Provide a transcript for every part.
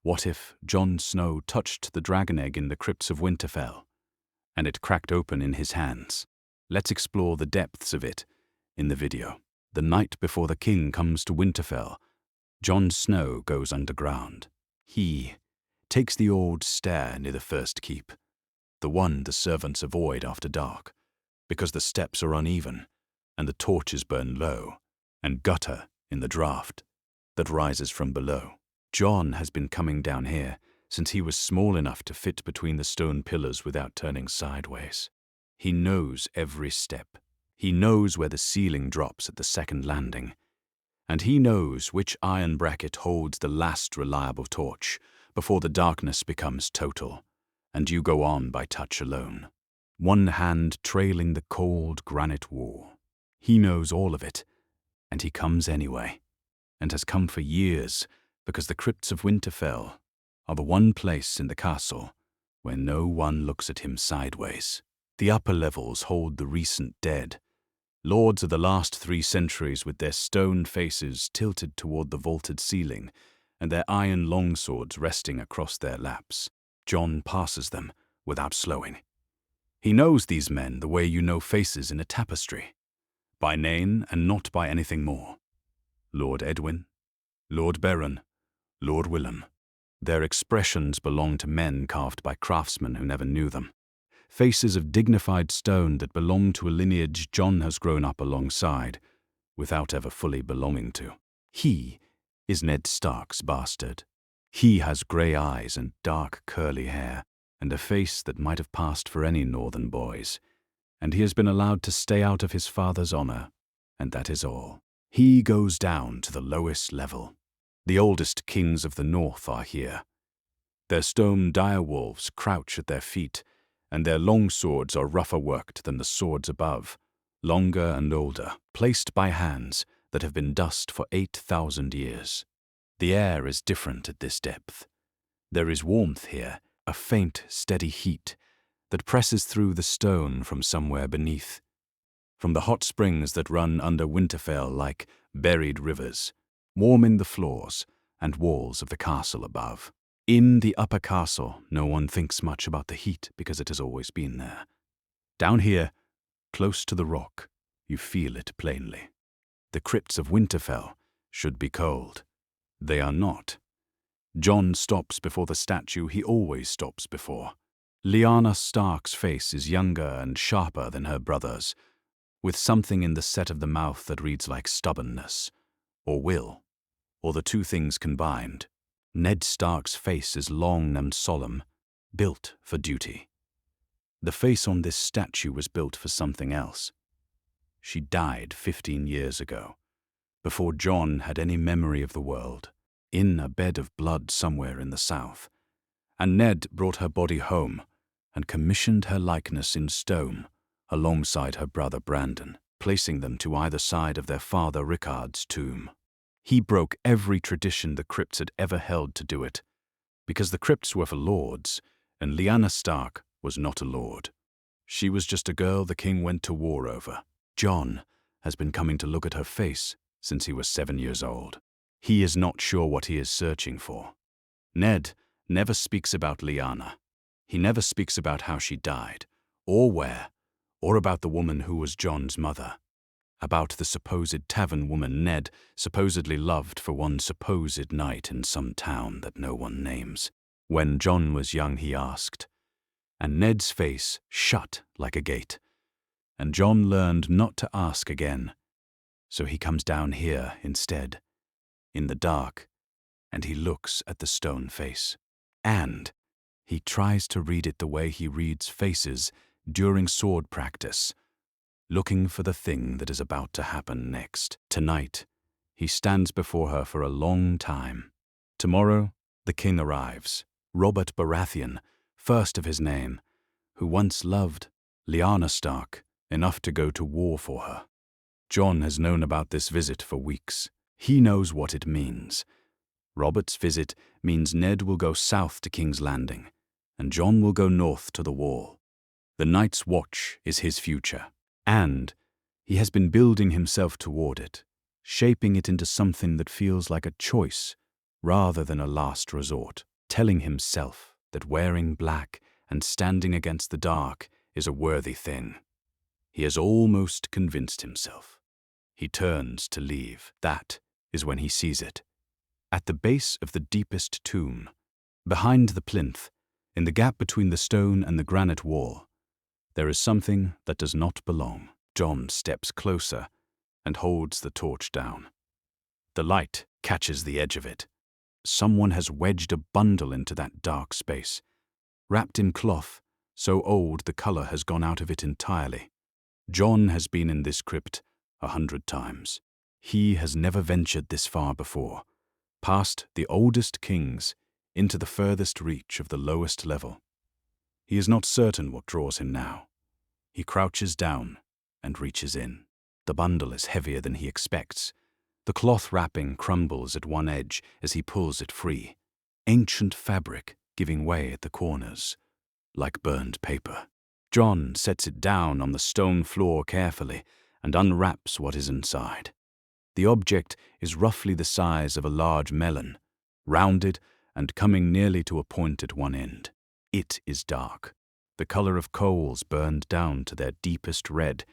What if Jon Snow touched the dragon egg in the Crypts of Winterfell, and it cracked open in his hands? Let's explore the depths of it in the video. The night before the king comes to Winterfell, Jon Snow goes underground. He takes the old stair near the first keep, the one the servants avoid after dark, because the steps are uneven and the torches burn low and gutter in the draught that rises from below. Jon has been coming down here since he was small enough to fit between the stone pillars without turning sideways. He knows every step. He knows where the ceiling drops at the second landing, and he knows which iron bracket holds the last reliable torch before the darkness becomes total, and you go on by touch alone, one hand trailing the cold granite wall. He knows all of it, and he comes anyway, and has come for years, because the Crypts of Winterfell are the one place in the castle where no one looks at him sideways. The upper levels hold the recent dead, lords of the last 3 centuries with their stone faces tilted toward the vaulted ceiling and their iron longswords resting across their laps. Jon passes them without slowing. He knows these men the way you know faces in a tapestry, by name and not by anything more. Lord Edwin, Lord Beren, Lord Willem. Their expressions belong to men carved by craftsmen who never knew them. Faces of dignified stone that belong to a lineage Jon has grown up alongside, without ever fully belonging to. He is Ned Stark's bastard. He has grey eyes and dark curly hair, and a face that might have passed for any northern boy's, and he has been allowed to stay out of his father's honor, and that is all. He goes down to the lowest level. The oldest kings of the north are here. Their stone direwolves crouch at their feet, and their long swords are rougher worked than the swords above, longer and older, placed by hands that have been dust for 8,000 years. The air is different at this depth. There is warmth here, a faint, steady heat that presses through the stone from somewhere beneath, from the hot springs that run under Winterfell like buried rivers, warming the floors and walls of the castle above. In the upper castle, no one thinks much about the heat because it has always been there. Down here, close to the rock, you feel it plainly. The Crypts of Winterfell should be cold. They are not. Jon stops before the statue he always stops before. Lyanna Stark's face is younger and sharper than her brother's, with something in the set of the mouth that reads like stubbornness, or will, or the two things combined. Ned Stark's face is long and solemn, built for duty. The face on this statue was built for something else. She died 15 years ago, before Jon had any memory of the world, in a bed of blood somewhere in the south, and Ned brought her body home and commissioned her likeness in stone alongside her brother Brandon, placing them to either side of their father Rickard's tomb. He broke every tradition the Crypts had ever held to do it, because the Crypts were for lords, and Lyanna Stark was not a lord. She was just a girl the king went to war over. Jon has been coming to look at her face since he was 7 years old. He is not sure what he is searching for. Ned never speaks about Lyanna. He never speaks about how she died, or where, or about the woman who was Jon's mother. About the supposed tavern woman Ned supposedly loved for one supposed night in some town that no one names. When Jon was young, he asked, and Ned's face shut like a gate, and Jon learned not to ask again. So he comes down here instead, in the dark, and he looks at the stone face. And he tries to read it the way he reads faces during sword practice, looking for the thing that is about to happen next. Tonight, he stands before her for a long time. Tomorrow, the king arrives, Robert Baratheon, first of his name, who once loved Lyanna Stark enough to go to war for her. Jon has known about this visit for weeks. He knows what it means. Robert's visit means Ned will go south to King's Landing, and Jon will go north to the Wall. The Night's Watch is his future. And he has been building himself toward it, shaping it into something that feels like a choice rather than a last resort. telling himself that wearing black and standing against the dark is a worthy thing. He has almost convinced himself. He turns to leave. That is when he sees it. At the base of the deepest tomb, behind the plinth, in the gap between the stone and the granite wall, there is something that does not belong. Jon steps closer and holds the torch down. The light catches the edge of it. Someone has wedged a bundle into that dark space, wrapped in cloth so old the color has gone out of it entirely. Jon has been in this crypt 100 times. He has never ventured this far before, past the oldest kings into the furthest reach of the lowest level. He is not certain what draws him now. He crouches down and reaches in. The bundle is heavier than he expects. The cloth wrapping crumbles at one edge as he pulls it free, ancient fabric giving way at the corners, like burned paper. Jon sets it down on the stone floor carefully and unwraps what is inside. The object is roughly the size of a large melon, rounded and coming nearly to a point at one end. It is dark, the color of coals burned down to their deepest red,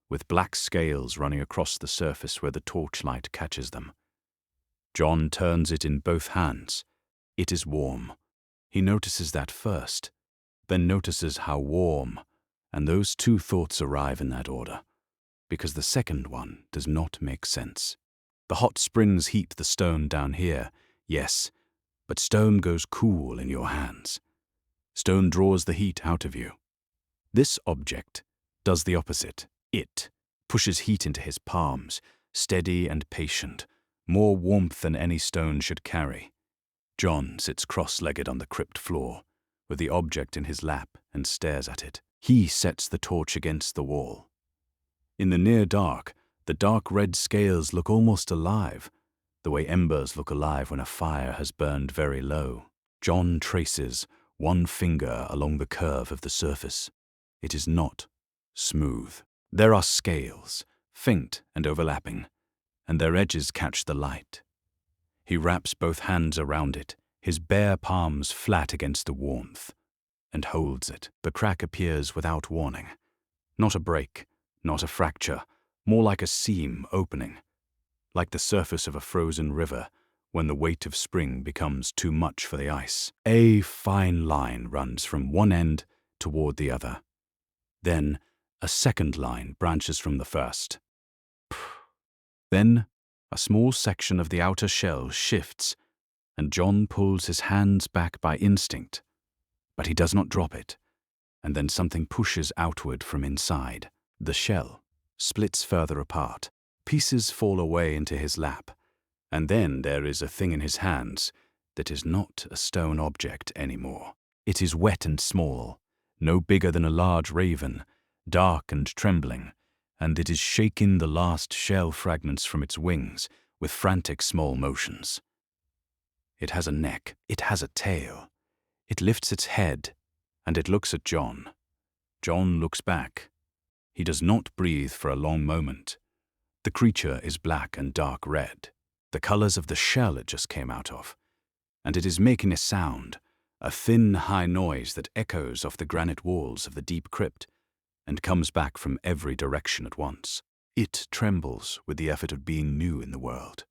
with black scales running across the surface where the torchlight catches them. Jon turns it in both hands. It is warm. He notices that first, then notices how warm, and those two thoughts arrive in that order, because the second one does not make sense. The hot springs heat the stone down here, yes, but stone goes cool in your hands. Stone draws the heat out of you. This object does the opposite. It pushes heat into his palms, steady and patient, more warmth than any stone should carry. Jon sits cross-legged on the crypt floor, with the object in his lap, and stares at it. He sets the torch against the wall. In the near dark, the dark red scales look almost alive, the way embers look alive when a fire has burned very low. Jon traces one finger along the curve of the surface. It is not smooth. There are scales, faint and overlapping, and their edges catch the light. He wraps both hands around it, his bare palms flat against the warmth, and holds it. The crack appears without warning. Not a break, not a fracture, more like a seam opening, like the surface of a frozen river when the weight of spring becomes too much for the ice. A fine line runs from one end toward the other. Then a second line branches from the first. Then a small section of the outer shell shifts, and Jon pulls his hands back by instinct. But he does not drop it, and then something pushes outward from inside. The shell splits further apart. Pieces fall away into his lap, and then there is a thing in his hands that is not a stone object anymore. It is wet and small, no bigger than a large raven, dark and trembling, and it is shaking the last shell fragments from its wings with frantic small motions. It has a neck, it has a tail. It lifts its head, and it looks at Jon. Jon looks back. He does not breathe for a long moment. The creature is black and dark red, the colors of the shell it just came out of, and it is making a sound, a thin, high noise that echoes off the granite walls of the deep crypt and comes back from every direction at once. It trembles with the effort of being new in the world.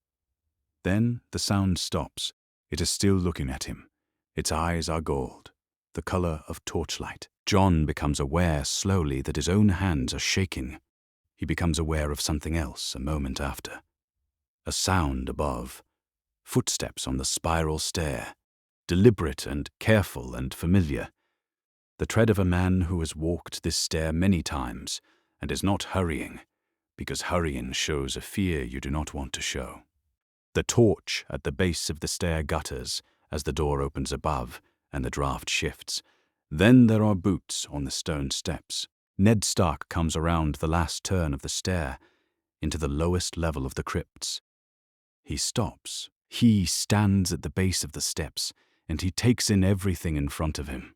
Then the sound stops. It is still looking at him. Its eyes are gold, the color of torchlight. Jon becomes aware slowly that his own hands are shaking. He becomes aware of something else a moment after. A sound above. Footsteps on the spiral stair, deliberate and careful and familiar. The tread of a man who has walked this stair many times and is not hurrying, because hurrying shows a fear you do not want to show. The torch at the base of the stair gutters as the door opens above and the draft shifts. Then there are boots on the stone steps. Ned Stark comes around the last turn of the stair into the lowest level of the crypts. He stops. He stands at the base of the steps, and he takes in everything in front of him.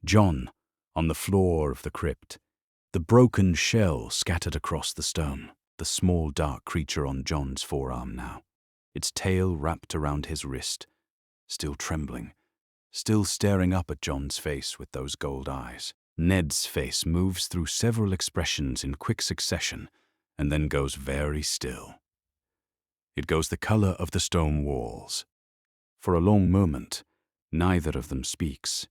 Jon, on the floor of the crypt, the broken shell scattered across the stone, the small dark creature on Jon's forearm now, its tail wrapped around his wrist, still trembling, still staring up at Jon's face with those gold eyes. Ned's face moves through several expressions in quick succession and then goes very still. It goes the color of the stone walls. For a long moment, neither of them speaks.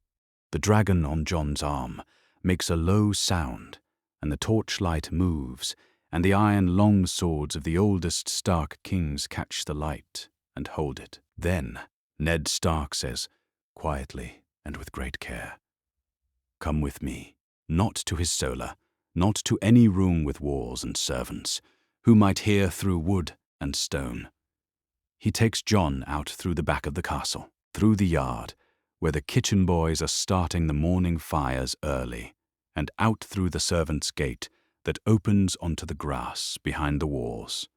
The dragon on Jon's arm makes a low sound, and the torchlight moves, and the iron long swords of the oldest Stark kings catch the light and hold it. Then Ned Stark says, quietly and with great care, "Come with me," not to his solar, not to any room with walls and servants, who might hear through wood and stone. He takes Jon out through the back of the castle, through the yard, where the kitchen boys are starting the morning fires early, and out through the servants' gate that opens onto the grass behind the walls,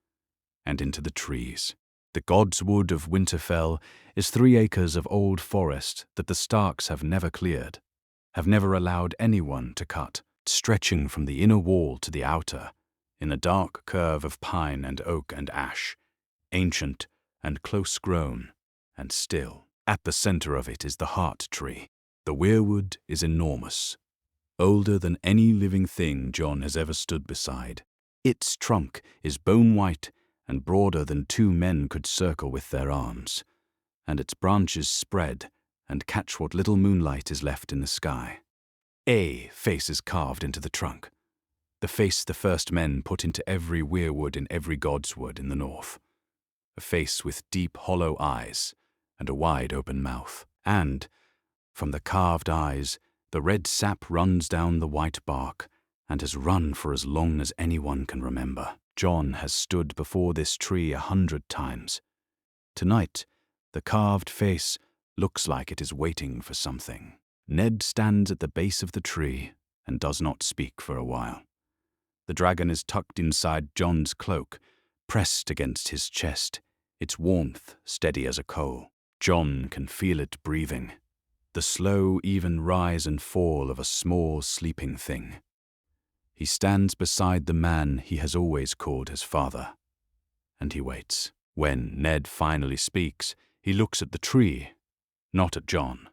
and into the trees. The God's Wood of Winterfell is 3 acres of old forest that the Starks have never cleared, have never allowed anyone to cut, stretching from the inner wall to the outer, in a dark curve of pine and oak and ash, ancient and close-grown and still. At the center of it is the heart tree. The weirwood is enormous, older than any living thing Jon has ever stood beside. Its trunk is bone-white and broader than 2 men could circle with their arms, and its branches spread and catch what little moonlight is left in the sky. A face is carved into the trunk, the face the first men put into every weirwood in every God's Wood in the north. A face with deep, hollow eyes and a wide open mouth. And, from the carved eyes, the red sap runs down the white bark and has run for as long as anyone can remember. Jon has stood before this tree 100 times. Tonight, the carved face looks like it is waiting for something. Ned stands at the base of the tree and does not speak for a while. The dragon is tucked inside Jon's cloak, pressed against his chest, its warmth steady as a coal. Jon can feel it breathing, the slow, even rise and fall of a small, sleeping thing. He stands beside the man he has always called his father, and he waits. When Ned finally speaks, he looks at the tree, not at Jon.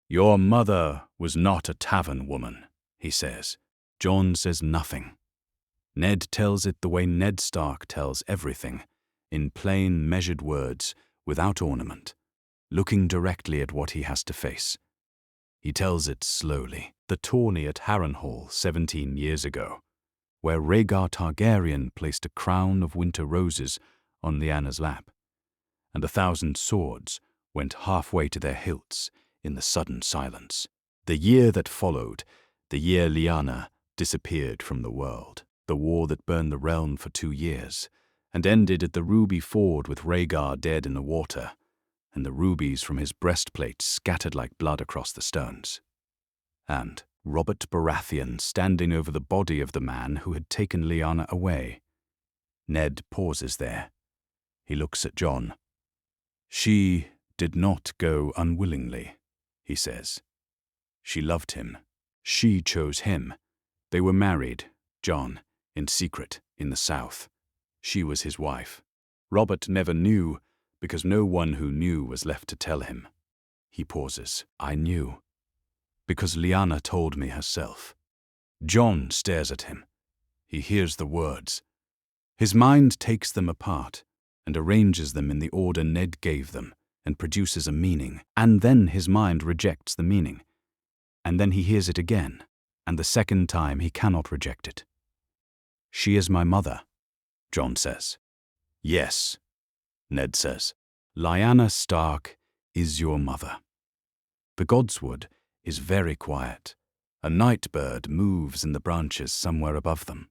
"Your mother was not a tavern woman," he says. Jon says nothing. Ned tells it the way Ned Stark tells everything, in plain, measured words, without ornament, looking directly at what he has to face. He tells it slowly. The tourney at Harrenhal 17 years ago, where Rhaegar Targaryen placed a crown of winter roses on Lyanna's lap, and 1,000 swords went halfway to their hilts in the sudden silence. The year that followed, the year Lyanna disappeared from the world, the war that burned the realm for 2 years, and ended at the Ruby Ford with Rhaegar dead in the water, and the rubies from his breastplate scattered like blood across the stones. And Robert Baratheon standing over the body of the man who had taken Lyanna away. Ned pauses there. He looks at Jon. "She did not go unwillingly," he says. "She loved him. She chose him. They were married, Jon, in secret, in the south. She was his wife. Robert never knew, because no one who knew was left to tell him." He pauses. "I knew, because Lyanna told me herself." Jon stares at him. He hears the words. His mind takes them apart and arranges them in the order Ned gave them and produces a meaning. And then his mind rejects the meaning. And then he hears it again, and the second time he cannot reject it. "She is my mother," Jon says. "Yes," Ned says. "Lyanna Stark is your mother." The Godswood is very quiet. A night bird moves in the branches somewhere above them.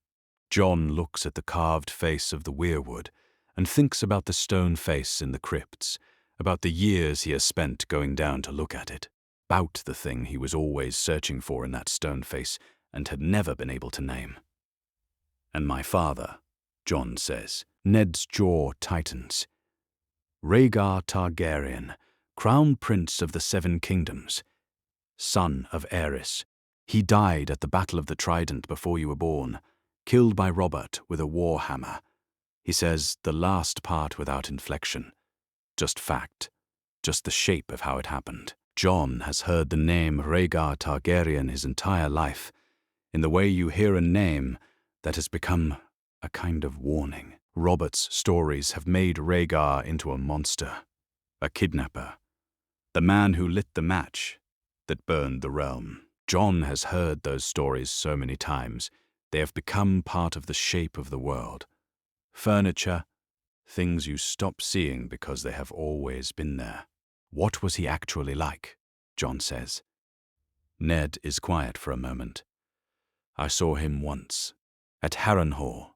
Jon looks at the carved face of the weirwood and thinks about the stone face in the crypts, about the years he has spent going down to look at it, about the thing he was always searching for in that stone face and had never been able to name. "And my father," Jon says. Ned's jaw tightens. "Rhaegar Targaryen, Crown Prince of the 7 Kingdoms, son of Aerys. He died at the Battle of the Trident before you were born, killed by Robert with a war hammer." He says the last part without inflection. Just fact. Just the shape of how it happened. John has heard the name Rhaegar Targaryen his entire life, in the way you hear a name that has become a kind of warning. Robert's stories have made Rhaegar into a monster, a kidnapper, the man who lit the match that burned the realm. John has heard those stories so many times, they have become part of the shape of the world. Furniture, things you stop seeing because they have always been there. What was he actually like? John says. Ned is quiet for a moment. I saw him once, at Harrenhal,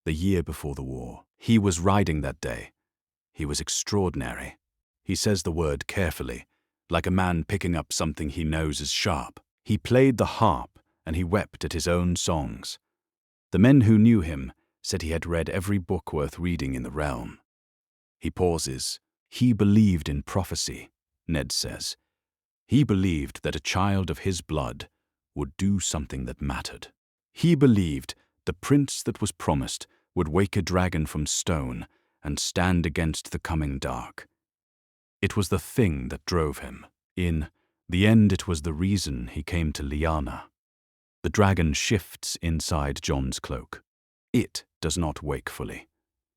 the year before the war. He was riding that day. He was extraordinary. He says the word carefully, like a man picking up something he knows is sharp. He played the harp, and he wept at his own songs. The men who knew him said he had read every book worth reading in the realm. He pauses. He believed in prophecy, Ned says. He believed that a child of his blood would do something that mattered. He believed the prince that was promised would wake a dragon from stone and stand against the coming dark. It was the thing that drove him. In the end, it was the reason he came to Lyanna. The dragon shifts inside Jon's cloak. It does not wake fully,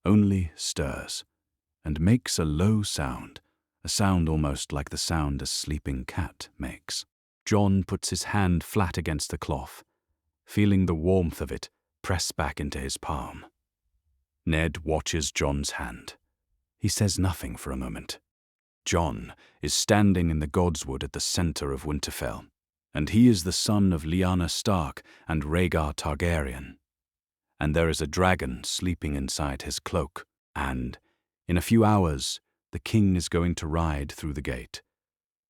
only stirs, and makes a low sound, a sound almost like the sound a sleeping cat makes. Jon puts his hand flat against the cloth, feeling the warmth of it press back into his palm. Ned watches Jon's hand. He says nothing for a moment. Jon is standing in the Godswood at the center of Winterfell, and he is the son of Lyanna Stark and Rhaegar Targaryen. And there is a dragon sleeping inside his cloak, and, in a few hours, the king is going to ride through the gate.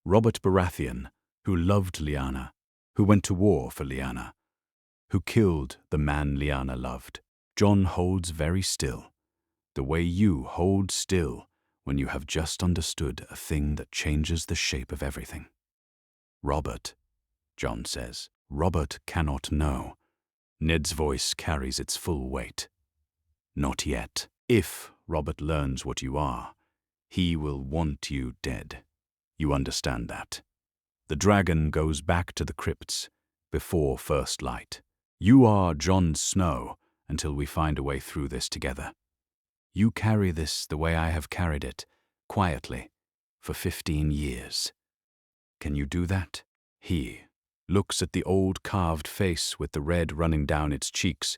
Robert Baratheon, who loved Lyanna, who went to war for Lyanna, who killed the man Lyanna loved. Jon holds very still, the way you hold still when you have just understood a thing that changes the shape of everything. Robert, Jon says. Robert cannot know. Ned's voice carries its full weight. Not yet. If Robert learns what you are, he will want you dead. You understand that. The dragon goes back to the crypts before first light. You are Jon Snow until we find a way through this together. You carry this the way I have carried it, quietly, for 15 years. Can you do that? He looks at the old carved face with the red running down its cheeks,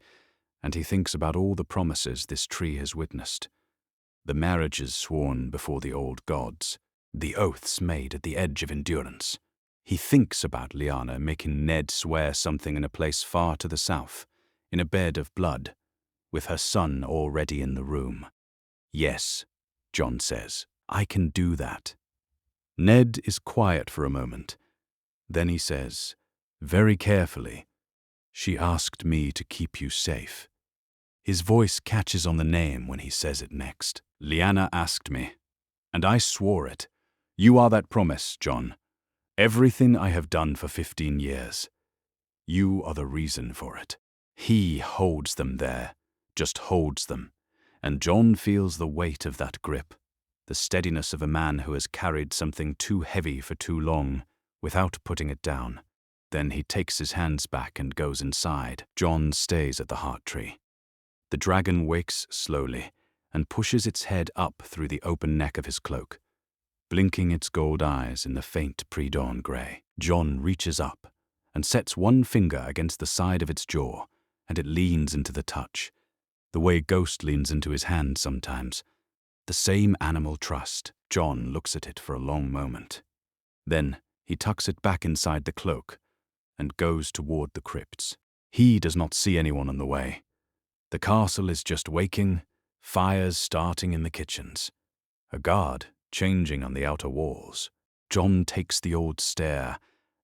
and he thinks about all the promises this tree has witnessed. The marriages sworn before the old gods, the oaths made at the edge of endurance. He thinks about Lyanna making Ned swear something in a place far to the south, in a bed of blood, with her son already in the room. Yes, Jon says, I can do that. Ned is quiet for a moment. Then he says, very carefully, she asked me to keep you safe. His voice catches on the name when he says it next. Lyanna asked me, and I swore it. You are that promise, Jon. Everything I have done for 15 years. You are the reason for it. He holds them there, just holds them, and Jon feels the weight of that grip, the steadiness of a man who has carried something too heavy for too long, without putting it down. Then he takes his hands back and goes inside. Jon stays at the heart tree. The dragon wakes slowly and pushes its head up through the open neck of his cloak, blinking its gold eyes in the faint pre-dawn grey. Jon reaches up and sets one finger against the side of its jaw, and it leans into the touch, the way Ghost leans into his hand sometimes. The same animal trust. Jon looks at it for a long moment. Then he tucks it back inside the cloak and goes toward the crypts. He does not see anyone on the way. The castle is just waking, fires starting in the kitchens, a guard changing on the outer walls. Jon takes the old stair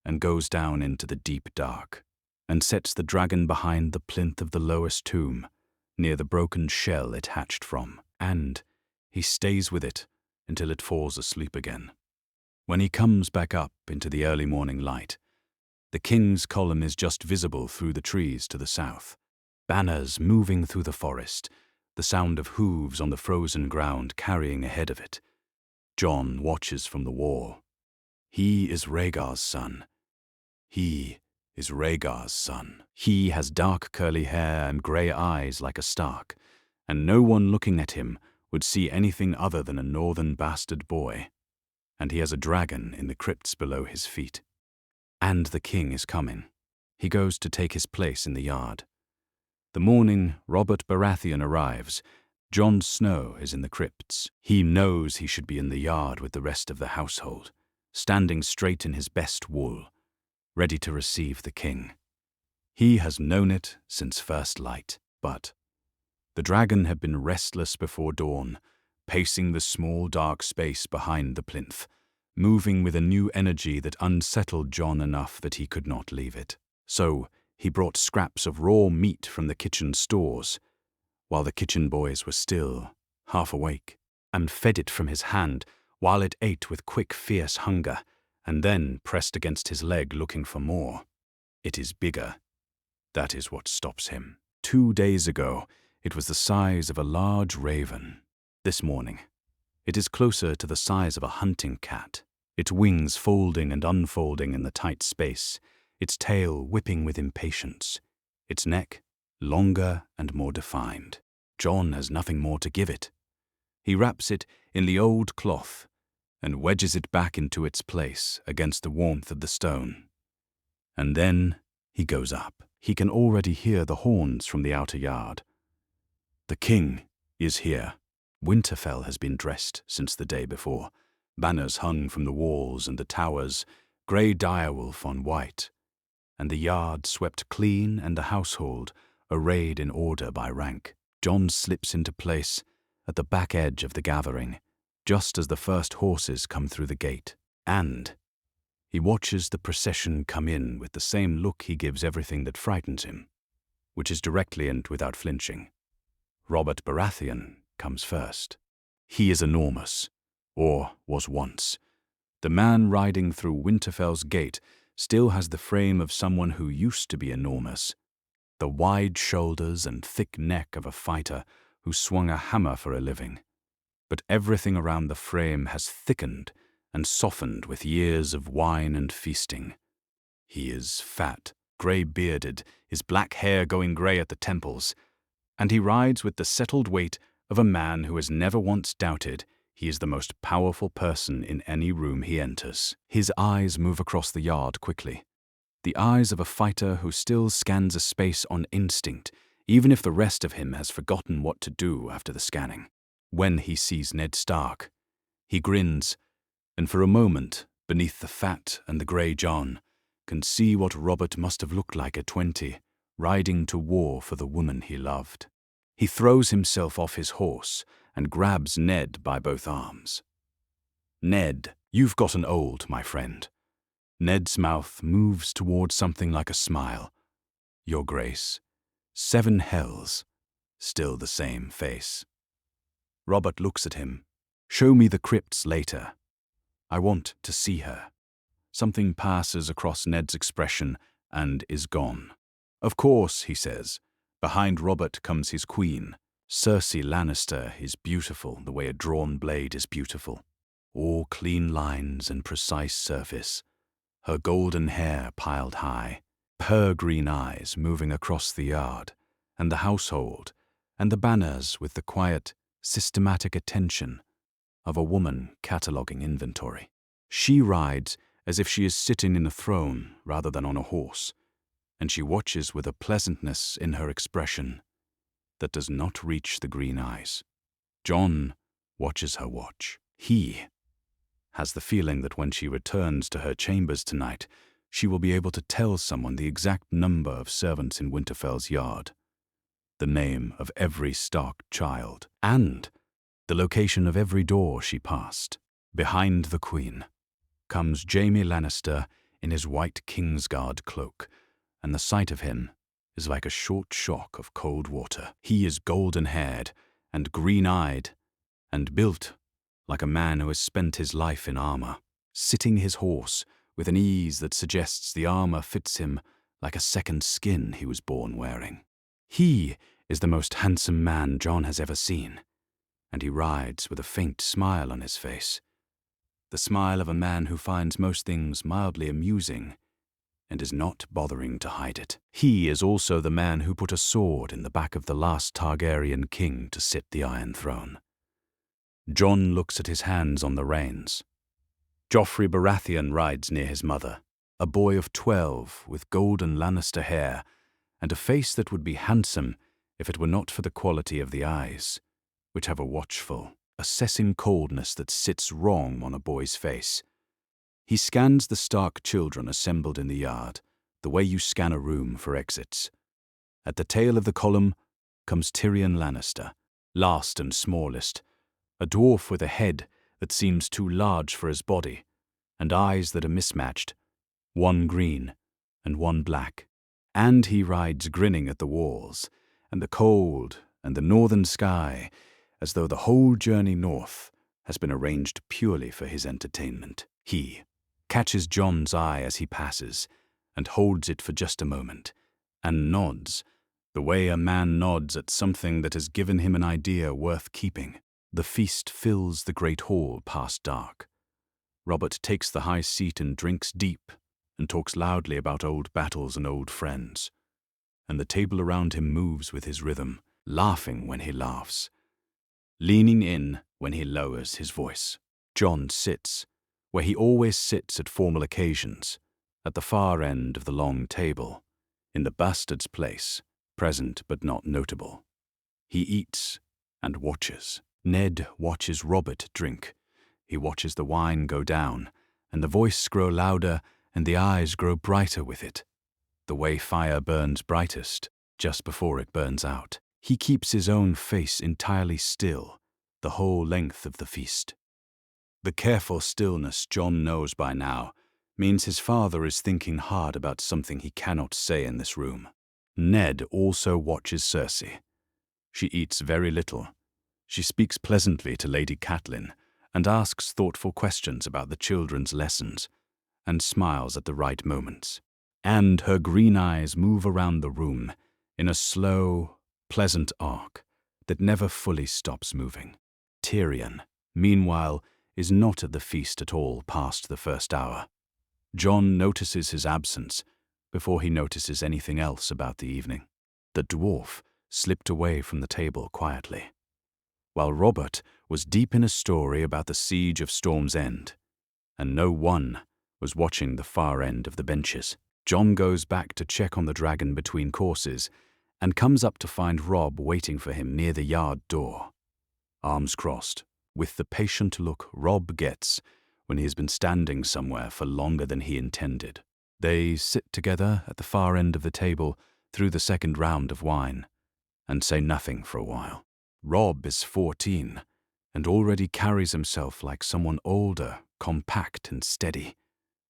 and goes down into the deep dark, and sets the dragon behind the plinth of the lowest tomb, near the broken shell it hatched from, and he stays with it until it falls asleep again. When he comes back up into the early morning light, the king's column is just visible through the trees to the south, banners moving through the forest, the sound of hooves on the frozen ground carrying ahead of it. Jon watches from the wall. He is Rhaegar's son. He is Rhaegar's son. He has dark curly hair and grey eyes like a Stark, and no one looking at him would see anything other than a northern bastard boy. And he has a dragon in the crypts below his feet. And the king is coming. He goes to take his place in the yard. The morning Robert Baratheon arrives, Jon Snow is in the crypts. He knows he should be in the yard with the rest of the household, standing straight in his best wool, ready to receive the king. He has known it since first light, but the dragon had been restless before dawn, pacing the small dark space behind the plinth, moving with a new energy that unsettled Jon enough that he could not leave it. So he brought scraps of raw meat from the kitchen stores, while the kitchen boys were still, half awake, and fed it from his hand while it ate with quick, fierce hunger, and then pressed against his leg looking for more. It is bigger. That is what stops him. 2 days ago, it was the size of a large raven. This morning, it is closer to the size of a hunting cat, its wings folding and unfolding in the tight space, its tail whipping with impatience, its neck longer and more defined. Jon has nothing more to give it. He wraps it in the old cloth and wedges it back into its place against the warmth of the stone. And then he goes up. He can already hear the horns from the outer yard. The king is here. Winterfell has been dressed since the day before. Banners hung from the walls and the towers, grey direwolf on white, and the yard swept clean and the household arrayed in order by rank. Jon slips into place at the back edge of the gathering, just as the first horses come through the gate, and he watches the procession come in with the same look he gives everything that frightens him, which is directly and without flinching. Robert Baratheon comes first. He is enormous, or was once. The man riding through Winterfell's gate still has the frame of someone who used to be enormous, the wide shoulders and thick neck of a fighter who swung a hammer for a living. But everything around the frame has thickened and softened with years of wine and feasting. He is fat, grey-bearded, his black hair going grey at the temples, and he rides with the settled weight of a man who has never once doubted he is the most powerful person in any room he enters. His eyes move across the yard quickly, the eyes of a fighter who still scans a space on instinct, even if the rest of him has forgotten what to do after the scanning. When he sees Ned Stark, he grins, and for a moment, beneath the fat and the grey Jon, can see what Robert must have looked like at 20, riding to war for the woman he loved. He throws himself off his horse and grabs Ned by both arms. "Ned, you've gotten old, my friend." Ned's mouth moves towards something like a smile. "Your Grace, 7 hells, still the same face." Robert looks at him. "Show me the crypts later. I want to see her." Something passes across Ned's expression and is gone. "Of course," he says. Behind Robert comes his queen. Cersei Lannister is beautiful the way a drawn blade is beautiful. All clean lines and precise surface. Her golden hair piled high. Her green eyes moving across the yard, and the household, and the banners with the quiet, systematic attention of a woman cataloguing inventory. She rides as if she is sitting in a throne rather than on a horse, and she watches with a pleasantness in her expression that does not reach the green eyes. Jon watches her watch. He has the feeling that when she returns to her chambers tonight, she will be able to tell someone the exact number of servants in Winterfell's yard, the name of every Stark child, and the location of every door she passed. Behind the Queen comes Jaime Lannister in his white Kingsguard cloak, and the sight of him is like a short shock of cold water. He is golden-haired and green-eyed and built like a man who has spent his life in armor, sitting his horse with an ease that suggests the armor fits him like a second skin he was born wearing. He is the most handsome man Jon has ever seen, and he rides with a faint smile on his face. the smile of a man who finds most things mildly amusing and is not bothering to hide it. He is also the man who put a sword in the back of the last Targaryen king to sit the Iron Throne. Jon looks at his hands on the reins. Joffrey Baratheon rides near his mother, a boy of 12 with golden Lannister hair and a face that would be handsome if it were not for the quality of the eyes, which have a watchful, assessing coldness that sits wrong on a boy's face. He scans the Stark children assembled in the yard, the way you scan a room for exits. At the tail of the column comes Tyrion Lannister, last and smallest, a dwarf with a head that seems too large for his body, and eyes that are mismatched, one green and one black. And he rides grinning at the walls, and the cold, and the northern sky, as though the whole journey north has been arranged purely for his entertainment. He catches Jon's eye as he passes, and holds it for just a moment, and nods, the way a man nods at something that has given him an idea worth keeping. The feast fills the great hall past dark. Robert takes the high seat and drinks deep, and talks loudly about old battles and old friends. And the table around him moves with his rhythm, laughing when he laughs, leaning in when he lowers his voice. Jon sits, where he always sits at formal occasions, at the far end of the long table, in the bastard's place, present but not notable. He eats and watches. Ned watches Robert drink. He watches the wine go down, and the voice grow louder, and the eyes grow brighter with it, the way fire burns brightest just before it burns out. He keeps his own face entirely still the whole length of the feast. The careful stillness Jon knows by now means his father is thinking hard about something he cannot say in this room. Ned also watches Cersei. She eats very little. She speaks pleasantly to Lady Catelyn and asks thoughtful questions about the children's lessons and smiles at the right moments. And her green eyes move around the room in a slow, pleasant arc that never fully stops moving. Tyrion, meanwhile, is not at the feast at all past the first hour. Jon notices his absence before he notices anything else about the evening. The dwarf slipped away from the table quietly, while Robert was deep in a story about the siege of Storm's End, and no one was watching the far end of the benches. Jon goes back to check on the dragon between courses and comes up to find Robb waiting for him near the yard door, arms crossed, with the patient look Robb gets when he has been standing somewhere for longer than he intended. They sit together at the far end of the table through the second round of wine and say nothing for a while. Robb is 14 and already carries himself like someone older, compact and steady,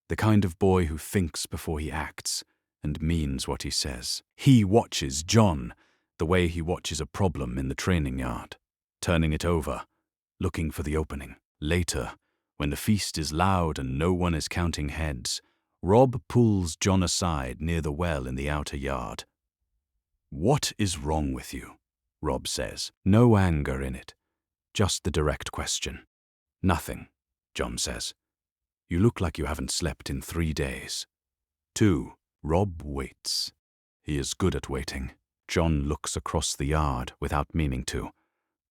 the kind of boy who thinks before he acts and means what he says. He watches Jon the way he watches a problem in the training yard, turning it over, looking for the opening. Later, when the feast is loud and no one is counting heads, Robb pulls Jon aside near the well in the outer yard. "What is wrong with you?" Robb says. No anger in it, just the direct question. "Nothing," Jon says. "You look like you haven't slept in 3 days." 2. Robb waits. He is good at waiting. Jon looks across the yard without meaning to,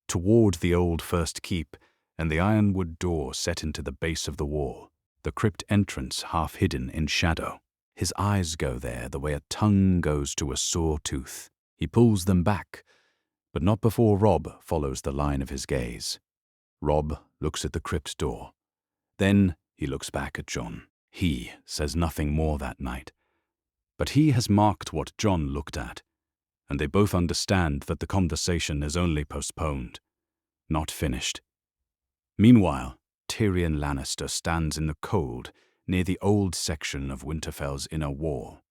toward the old first keep and the ironwood door set into the base of the wall, the crypt entrance half hidden in shadow. His eyes go there the way a tongue goes to a sore tooth. He pulls them back, but not before Robb follows the line of his gaze. Robb looks at the crypt door. Then he looks back at Jon. He says nothing more that night, but he has marked what Jon looked at, and they both understand that the conversation is only postponed, not finished. Meanwhile, Tyrion Lannister stands in the cold near the old section of Winterfell's inner wall,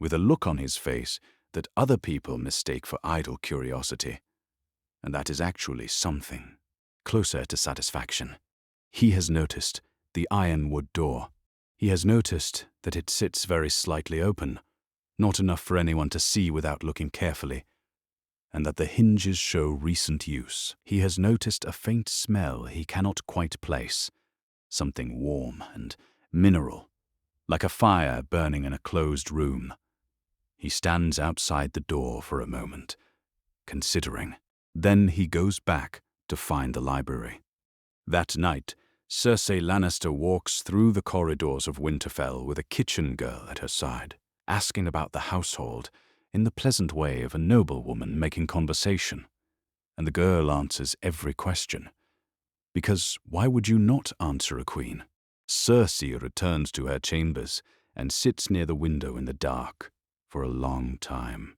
with a look on his face that other people mistake for idle curiosity, and that is actually something closer to satisfaction. He has noticed the ironwood door. He has noticed that it sits very slightly open, not enough for anyone to see without looking carefully, and that the hinges show recent use. He has noticed a faint smell he cannot quite place, something warm and mineral, like a fire burning in a closed room. He stands outside the door for a moment, considering. Then he goes back to find the library. That night, Cersei Lannister walks through the corridors of Winterfell with a kitchen girl at her side, asking about the household in the pleasant way of a noblewoman making conversation. And the girl answers every question. Because why would you not answer a queen? Cersei returns to her chambers and sits near the window in the dark for a long time.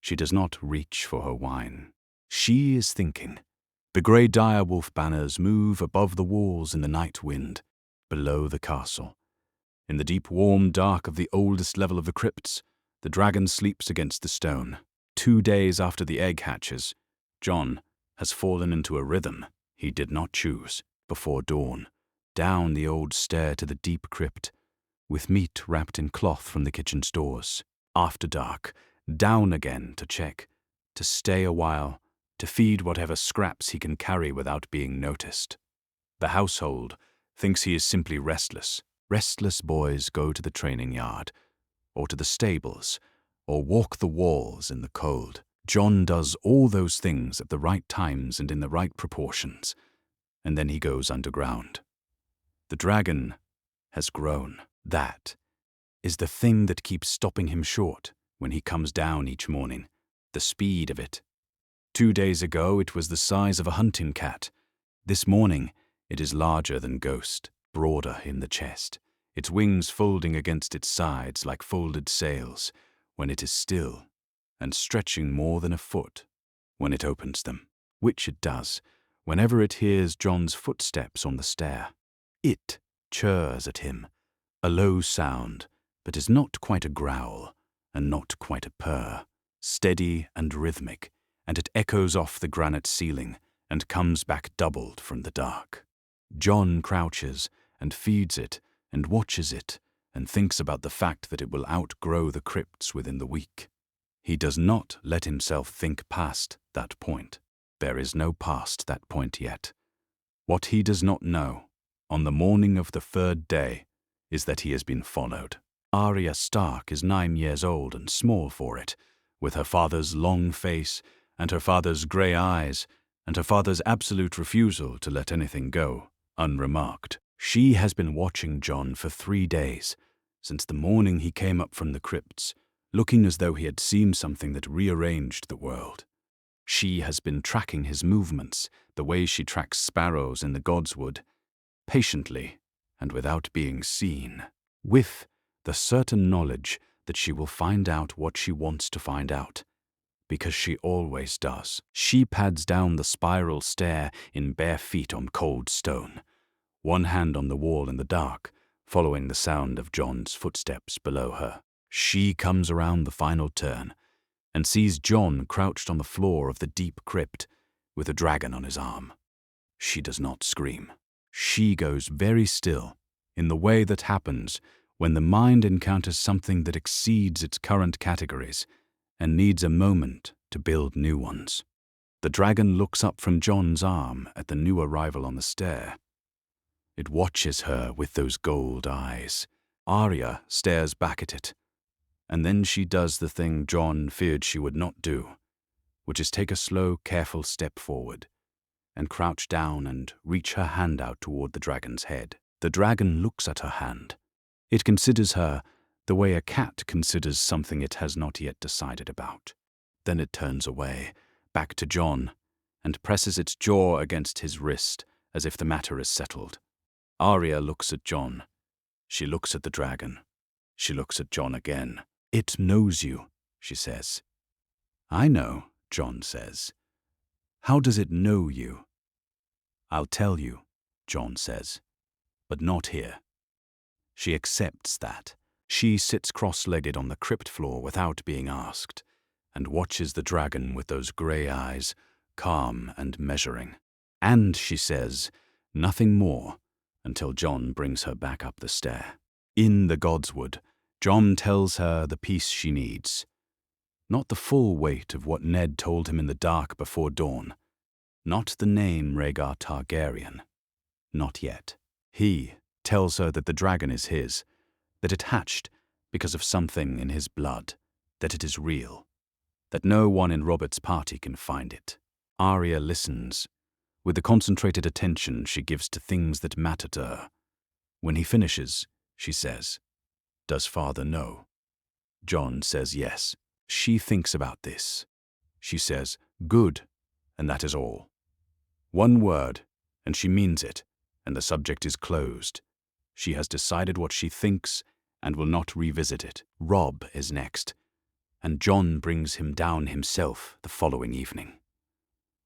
She does not reach for her wine. She is thinking. The grey direwolf banners move above the walls in the night wind, below the castle. In the deep warm dark of the oldest level of the crypts, the dragon sleeps against the stone. 2 days after the egg hatches, Jon has fallen into a rhythm he did not choose. Before dawn, down the old stair to the deep crypt, with meat wrapped in cloth from the kitchen stores. After dark, down again to check, to stay a while, to feed whatever scraps he can carry without being noticed. The household thinks he is simply restless. Restless boys go to the training yard, or to the stables, or walk the walls in the cold. Jon does all those things at the right times and in the right proportions, and then he goes underground. The dragon has grown. That is the thing that keeps stopping him short when he comes down each morning, the speed of it. 2 days ago it was the size of a hunting cat. This morning it is larger than Ghost, broader in the chest, its wings folding against its sides like folded sails when it is still, and stretching more than a foot when it opens them, which it does whenever it hears Jon's footsteps on the stair. It churs at him, a low sound, but is not quite a growl and not quite a purr, steady and rhythmic, and it echoes off the granite ceiling and comes back doubled from the dark. Jon crouches and feeds it and watches it and thinks about the fact that it will outgrow the crypts within the week. He does not let himself think past that point. There is no past that point yet. What he does not know, on the morning of the 3rd day, is that he has been followed. Arya Stark is 9 years old and small for it, with her father's long face and her father's grey eyes and her father's absolute refusal to let anything go unremarked. She has been watching Jon for 3 days, since the morning he came up from the crypts, looking as though he had seen something that rearranged the world. She has been tracking his movements, the way she tracks sparrows in the godswood, patiently and without being seen, with the certain knowledge that she will find out what she wants to find out, because she always does. She pads down the spiral stair in bare feet on cold stone, one hand on the wall in the dark, following the sound of Jon's footsteps below her. She comes around the final turn and sees Jon crouched on the floor of the deep crypt with a dragon on his arm. She does not scream. She goes very still, in the way that happens when the mind encounters something that exceeds its current categories and needs a moment to build new ones. The dragon looks up from Jon's arm at the new arrival on the stair. It watches her with those gold eyes. Arya stares back at it, and then she does the thing Jon feared she would not do, which is take a slow, careful step forward and crouch down and reach her hand out toward the dragon's head. The dragon looks at her hand. It considers her the way a cat considers something it has not yet decided about. Then it turns away, back to Jon, and presses its jaw against his wrist as if the matter is settled. Arya looks at Jon. She looks at the dragon. She looks at Jon again. "It knows you," she says. "I know," Jon says. "How does it know you?" "I'll tell you," Jon says, "but not here." She accepts that. She sits cross-legged on the crypt floor without being asked, and watches the dragon with those grey eyes, calm and measuring. And she says nothing more until Jon brings her back up the stair. In the godswood, Jon tells her the piece she needs. Not the full weight of what Ned told him in the dark before dawn. Not the name Rhaegar Targaryen. Not yet. He tells her that the dragon is his, that it hatched because of something in his blood, that it is real, that no one in Robert's party can find it. Arya listens, with the concentrated attention she gives to things that matter to her. When he finishes, she says, "Does father know?" Jon says yes. She thinks about this. She says, "Good," and that is all. One word, and she means it, and the subject is closed. She has decided what she thinks and will not revisit it. Robb is next, and Jon brings him down himself the following evening.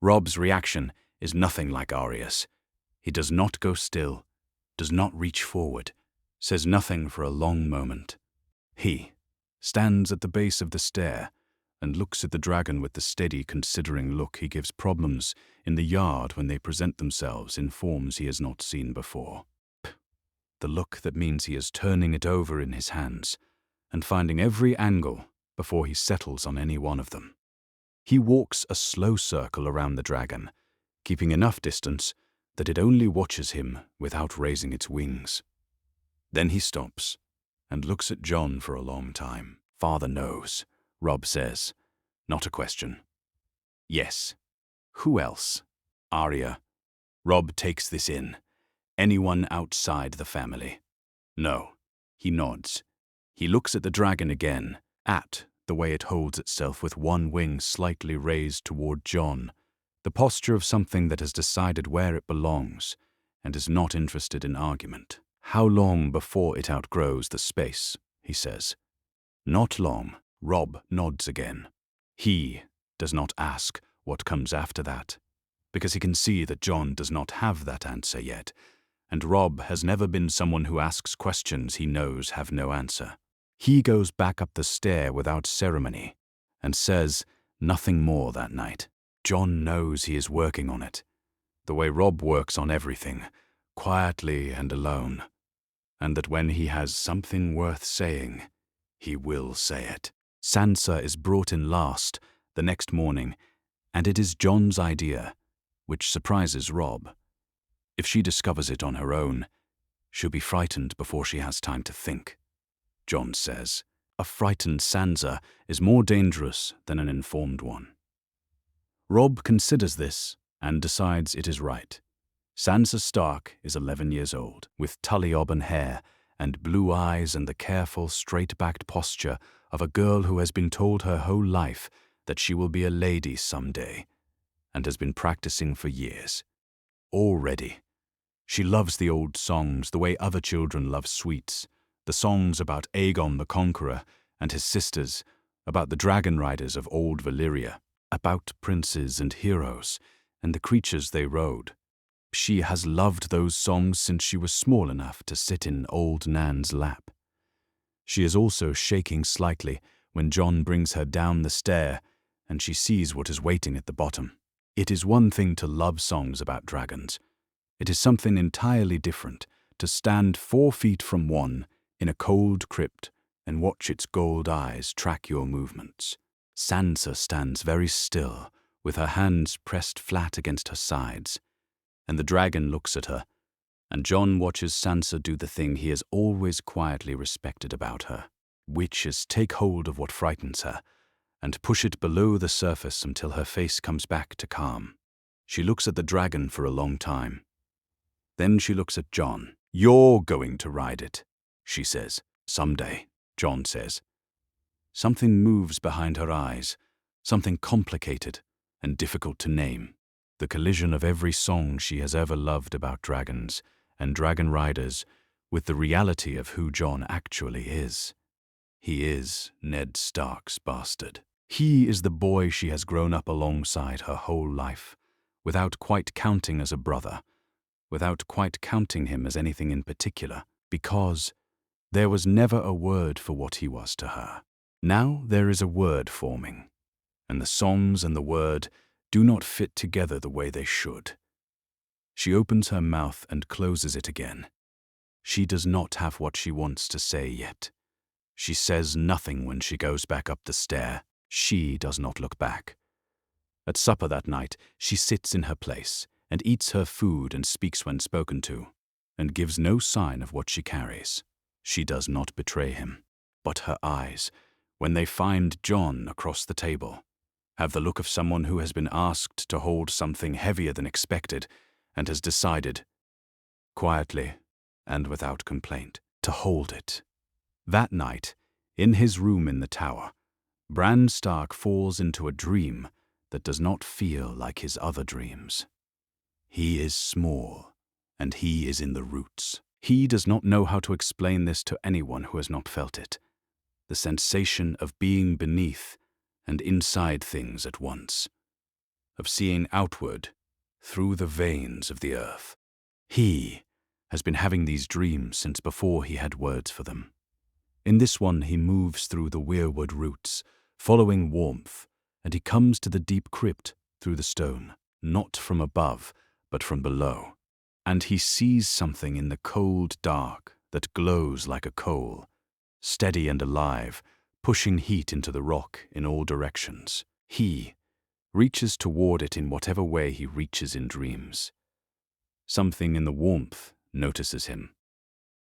Robb's reaction is nothing like Arya's. He does not go still, does not reach forward, says nothing for a long moment. He stands at the base of the stair and looks at the dragon with the steady, considering look he gives problems in the yard when they present themselves in forms he has not seen before. The look that means he is turning it over in his hands and finding every angle before he settles on any one of them. He walks a slow circle around the dragon, keeping enough distance that it only watches him without raising its wings. Then he stops and looks at Jon for a long time. "Father knows," Robb says. Not a question. "Yes. Who else?" "Arya." Robb takes this in. "Anyone outside the family?" "No." He nods. He looks at the dragon again, at the way it holds itself with one wing slightly raised toward Jon, the posture of something that has decided where it belongs and is not interested in argument. "How long before it outgrows the space?" he says. "Not long." Robb nods again. He does not ask what comes after that, because he can see that Jon does not have that answer yet, and Robb has never been someone who asks questions he knows have no answer. He goes back up the stair without ceremony and says nothing more that night. Jon knows he is working on it, the way Robb works on everything, quietly and alone, and that when he has something worth saying, he will say it. Sansa is brought in last the next morning, and it is Jon's idea, which surprises Robb. If she discovers it on her own, she'll be frightened before she has time to think. Jon says, "A frightened Sansa is more dangerous than an informed one." Robb considers this and decides it is right. Sansa Stark is 11 years old, with tully auburn hair and blue eyes and the careful, straight-backed posture of a girl who has been told her whole life that she will be a lady someday, and has been practicing for years. Already, she loves the old songs the way other children love sweets, the songs about Aegon the Conqueror and his sisters, about the dragon riders of old Valyria, about princes and heroes and the creatures they rode. She has loved those songs since she was small enough to sit in old Nan's lap. She is also shaking slightly when Jon brings her down the stair and she sees what is waiting at the bottom. It is one thing to love songs about dragons. It is something entirely different to stand 4 feet from one in a cold crypt and watch its gold eyes track your movements. Sansa stands very still, with her hands pressed flat against her sides, and the dragon looks at her, and Jon watches Sansa do the thing he has always quietly respected about her, which is take hold of what frightens her and push it below the surface until her face comes back to calm. She looks at the dragon for a long time. Then she looks at Jon. "You're going to ride it," she says. "Someday," Jon says. Something moves behind her eyes, something complicated and difficult to name. The collision of every song she has ever loved about dragons and dragon riders with the reality of who Jon actually is. He is Ned Stark's bastard. He is the boy she has grown up alongside her whole life, without quite counting as a brother, without quite counting him as anything in particular, because there was never a word for what he was to her. Now there is a word forming, and the songs and the word do not fit together the way they should. She opens her mouth and closes it again. She does not have what she wants to say yet. She says nothing when she goes back up the stair. She does not look back. At supper that night, she sits in her place and eats her food and speaks when spoken to. and gives no sign of what she carries. She does not betray him, but her eyes, when they find Jon across the table, have the look of someone who has been asked to hold something heavier than expected and has decided, quietly and without complaint, to hold it. That night, in his room in the tower, Bran Stark falls into a dream that does not feel like his other dreams. He is small, and he is in the roots. He does not know how to explain this to anyone who has not felt it. The sensation of being beneath and inside things at once, of seeing outward through the veins of the earth. He has been having these dreams since before he had words for them. In this one he moves through the weirwood roots, following warmth, and he comes to the deep crypt through the stone, not from above, but from below. And he sees something in the cold dark that glows like a coal, steady and alive, pushing heat into the rock in all directions. He reaches toward it in whatever way he reaches in dreams. Something in the warmth notices him,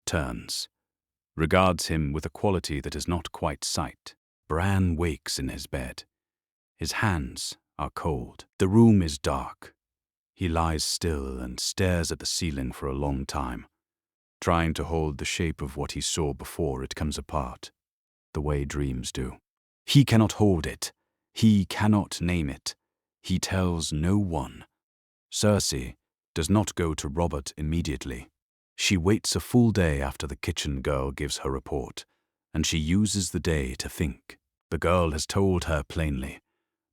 turns, regards him with a quality that is not quite sight. Bran wakes in his bed. His hands are cold. The room is dark. He lies still and stares at the ceiling for a long time, trying to hold the shape of what he saw before it comes apart, the way dreams do. He cannot hold it. He cannot name it. He tells no one. Cersei does not go to Robert immediately. She waits a full day after the kitchen girl gives her report, and she uses the day to think. The girl has told her plainly.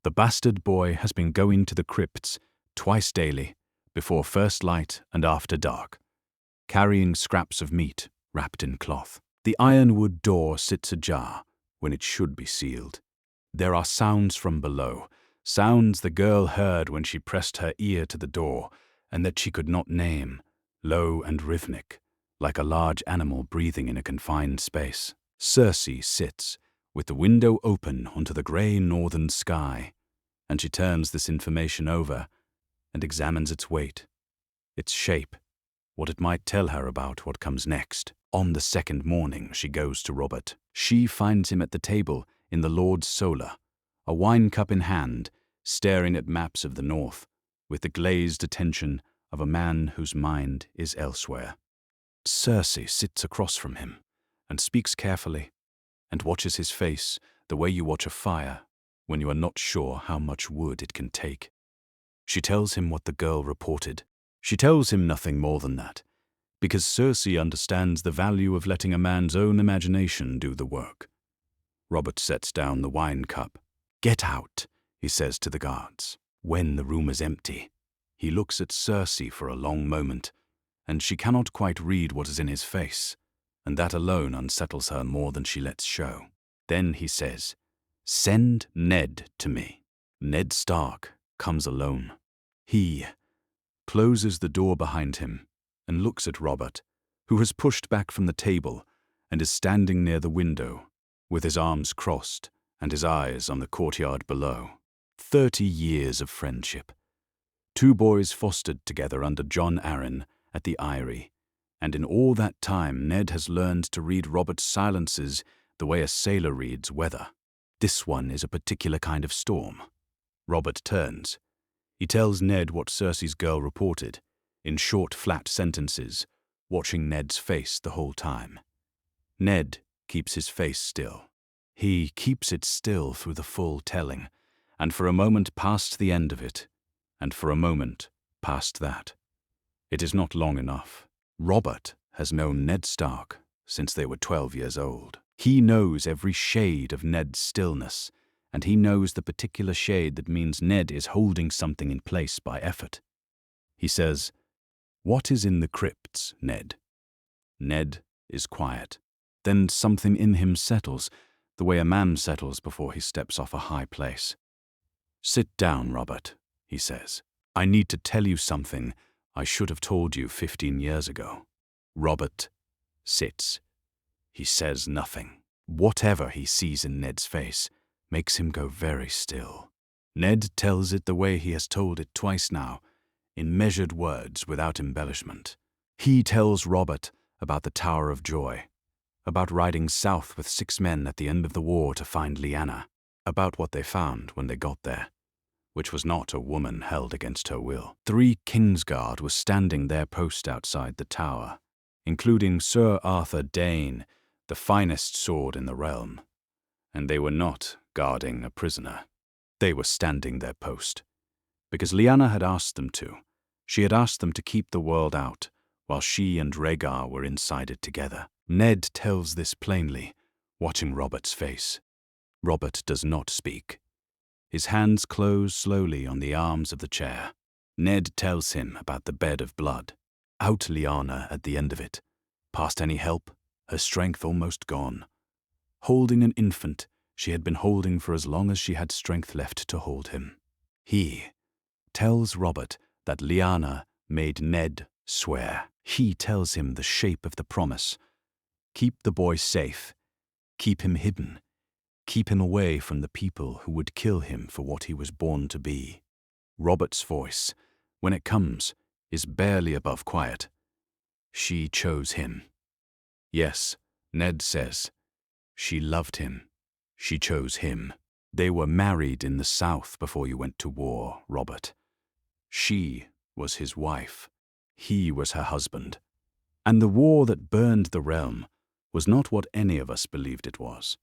The bastard boy has been going to the crypts twice daily, before first light and after dark, carrying scraps of meat wrapped in cloth. The ironwood door sits ajar when it should be sealed. There are sounds from below, sounds the girl heard when she pressed her ear to the door, and that she could not name, low and rhythmic, like a large animal breathing in a confined space. Cersei sits, with the window open onto the grey northern sky, and she turns this information over and examines its weight, its shape, what it might tell her about what comes next. On the second morning she goes to Robert. She finds him at the table in the Lord's Solar, a wine cup in hand, staring at maps of the north, with the glazed attention of a man whose mind is elsewhere. Cersei sits across from him and speaks carefully and watches his face the way you watch a fire when you are not sure how much wood it can take. She tells him what the girl reported. She tells him nothing more than that, because Cersei understands the value of letting a man's own imagination do the work. Robert sets down the wine cup. "Get out," he says to the guards. When the room is empty, he looks at Cersei for a long moment, and she cannot quite read what is in his face, and that alone unsettles her more than she lets show. Then he says, "Send Ned to me." Ned Stark comes alone. He closes the door behind him and looks at Robert, who has pushed back from the table and is standing near the window, with his arms crossed and his eyes on the courtyard below. 30 years of friendship. Two boys fostered together under Jon Arryn at the Eyrie, and in all that time Ned has learned to read Robert's silences the way a sailor reads weather. This one is a particular kind of storm. Robert turns. He tells Ned what Cersei's girl reported, in short, flat sentences, watching Ned's face the whole time. Ned keeps his face still. He keeps it still through the full telling, and for a moment past the end of it, and for a moment past that. It is not long enough. Robert has known Ned Stark since they were 12 years old. He knows every shade of Ned's stillness, and he knows the particular shade that means Ned is holding something in place by effort. He says, "What is in the crypts, Ned?" Ned is quiet. Then something in him settles, the way a man settles before he steps off a high place. "Sit down, Robert," he says. "I need to tell you something I should have told you 15 years ago." Robert sits. He says nothing. Whatever he sees in Ned's face makes him go very still. Ned tells it the way he has told it twice now, in measured words without embellishment. He tells Robert about the Tower of Joy, about riding south with 6 men at the end of the war to find Lyanna, about what they found when they got there, which was not a woman held against her will. 3 Kingsguard were standing their post outside the tower, including Sir Arthur Dane, the finest sword in the realm. And they were not guarding a prisoner. They were standing their post, because Lyanna had asked them to. She had asked them to keep the world out, while she and Rhaegar were inside it together. Ned tells this plainly, watching Robert's face. Robert does not speak. His hands close slowly on the arms of the chair. Ned tells him about the bed of blood. Out Lyanna at the end of it. Past any help, her strength almost gone. Holding an infant she had been holding for as long as she had strength left to hold him. He tells Robert that Lyanna made Ned swear. He tells him the shape of the promise. Keep the boy safe. Keep him hidden. Keep him away from the people who would kill him for what he was born to be. Robert's voice, when it comes, is barely above quiet. She chose him. Yes, Ned says. She loved him. She chose him. They were married in the South before you went to war, Robert. She was his wife. He was her husband. And the war that burned the realm was not what any of us believed it was.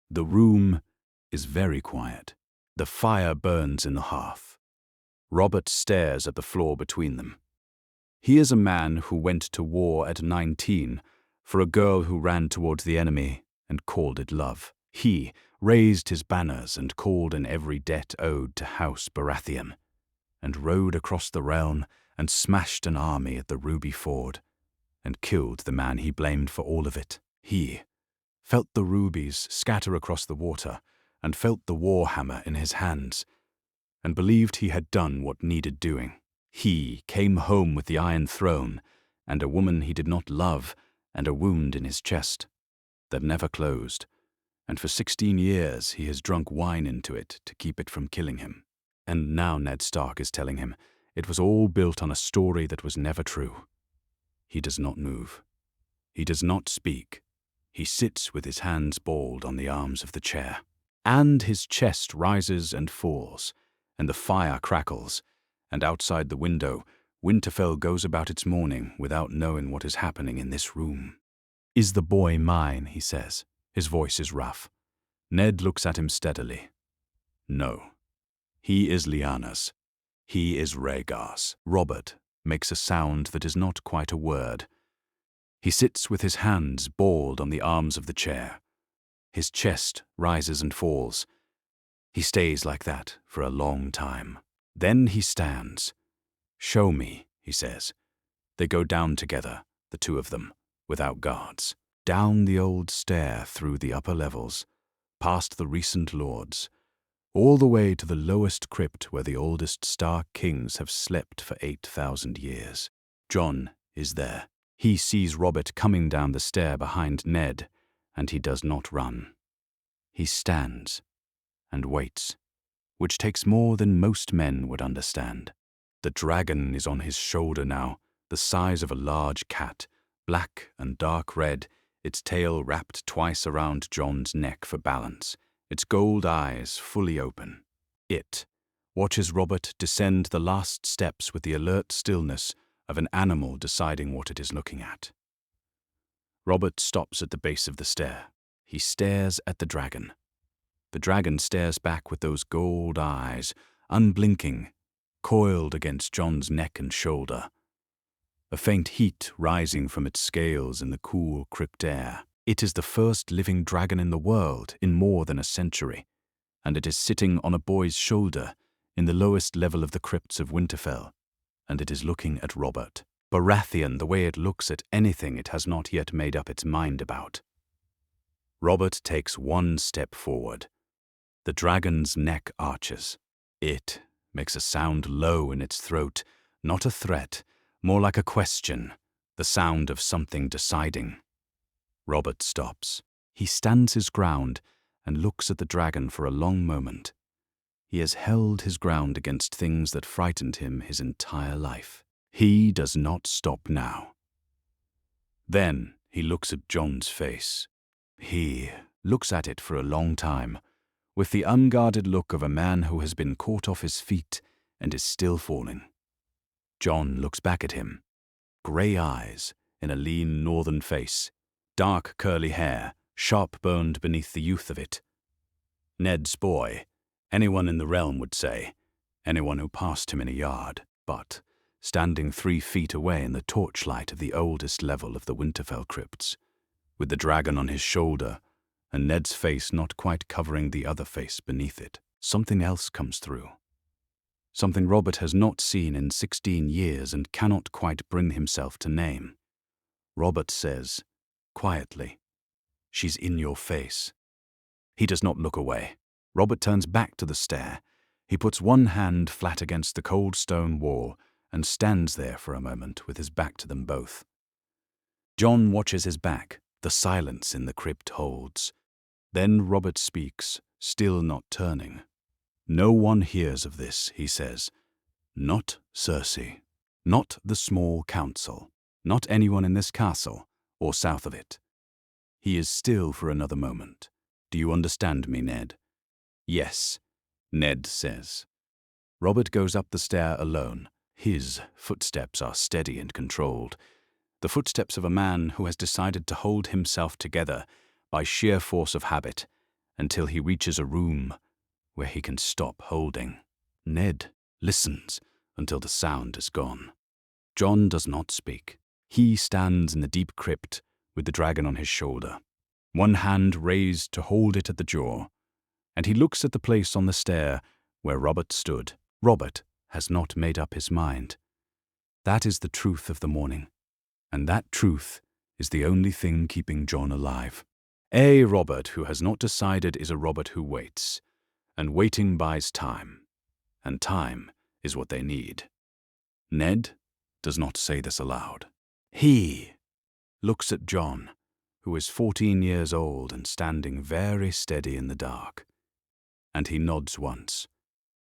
The room is very quiet. The fire burns in the hearth. Robert stares at the floor between them. He is a man who went to war at 19 for a girl who ran towards the enemy and called it love. He raised his banners and called in every debt owed to House Baratheon, and rode across the realm and smashed an army at the Ruby Ford, and killed the man he blamed for all of it. He felt the rubies scatter across the water, and felt the war hammer in his hands, and believed he had done what needed doing. He came home with the Iron Throne, and a woman he did not love, and a wound in his chest that never closed, and for 16 years he has drunk wine into it to keep it from killing him. And now Ned Stark is telling him it was all built on a story that was never true. He does not move. He does not speak. He sits with his hands balled on the arms of the chair. And his chest rises and falls, and the fire crackles, and outside the window, Winterfell goes about its morning without knowing what is happening in this room. "Is the boy mine?" he says. His voice is rough. Ned looks at him steadily. "No. He is Lyanna's. He is Rhaegar's." Robert makes a sound that is not quite a word. He sits with his hands balled on the arms of the chair. His chest rises and falls. He stays like that for a long time. Then he stands. "Show me," he says. They go down together, the 2 of them, without guards. Down the old stair through the upper levels, past the recent lords, all the way to the lowest crypt where the oldest Stark kings have slept for 8,000 years. Jon is there. He sees Robert coming down the stair behind Ned, and he does not run. He stands and waits, which takes more than most men would understand. The dragon is on his shoulder now, the size of a large cat, black and dark red, its tail wrapped twice around Jon's neck for balance, its gold eyes fully open. It watches Robert descend the last steps with the alert stillness of an animal deciding what it is looking at. Robert stops at the base of the stair. He stares at the dragon. The dragon stares back with those gold eyes, unblinking, coiled against Jon's neck and shoulder. A faint heat rising from its scales in the cool crypt air. It is the first living dragon in the world in more than a century, and it is sitting on a boy's shoulder in the lowest level of the Crypts of Winterfell, and it is looking at Robert. Baratheon the way it looks at anything it has not yet made up its mind about. Robert takes 1 step forward. The dragon's neck arches. It makes a sound low in its throat, not a threat, more like a question, the sound of something deciding. Robert stops. He stands his ground and looks at the dragon for a long moment. He has held his ground against things that frightened him his entire life. He does not stop now. Then he looks at Jon's face. He looks at it for a long time, with the unguarded look of a man who has been caught off his feet and is still falling. Jon looks back at him. Grey eyes in a lean northern face, dark curly hair, sharp-boned beneath the youth of it. Ned's boy, anyone in the realm would say, anyone who passed him in a yard, but standing 3 feet away in the torchlight of the oldest level of the Winterfell crypts, with the dragon on his shoulder and Ned's face not quite covering the other face beneath it, something else comes through. Something Robert has not seen in 16 years and cannot quite bring himself to name. Robert says, quietly, "She's in your face." He does not look away. Robert turns back to the stair. He puts one hand flat against the cold stone wall and stands there for a moment with his back to them both. Jon watches his back. The silence in the crypt holds. Then Robert speaks, still not turning. "No one hears of this," he says. "Not Cersei. Not the small council. Not anyone in this castle, or south of it." He is still for another moment. "Do you understand me, Ned?" "Yes," Ned says. Robert goes up the stair alone. His footsteps are steady and controlled. The footsteps of a man who has decided to hold himself together by sheer force of habit until he reaches a room where he can stop holding. Ned listens until the sound is gone. Jon does not speak. He stands in the deep crypt with the dragon on his shoulder, one hand raised to hold it at the jaw, and he looks at the place on the stair where Robert stood. Robert has not made up his mind. That is the truth of the morning, and that truth is the only thing keeping Jon alive. A Robert who has not decided is a Robert who waits, and waiting buys time, and time is what they need. Ned does not say this aloud. He looks at Jon, who is 14 years old and standing very steady in the dark, and he nods once,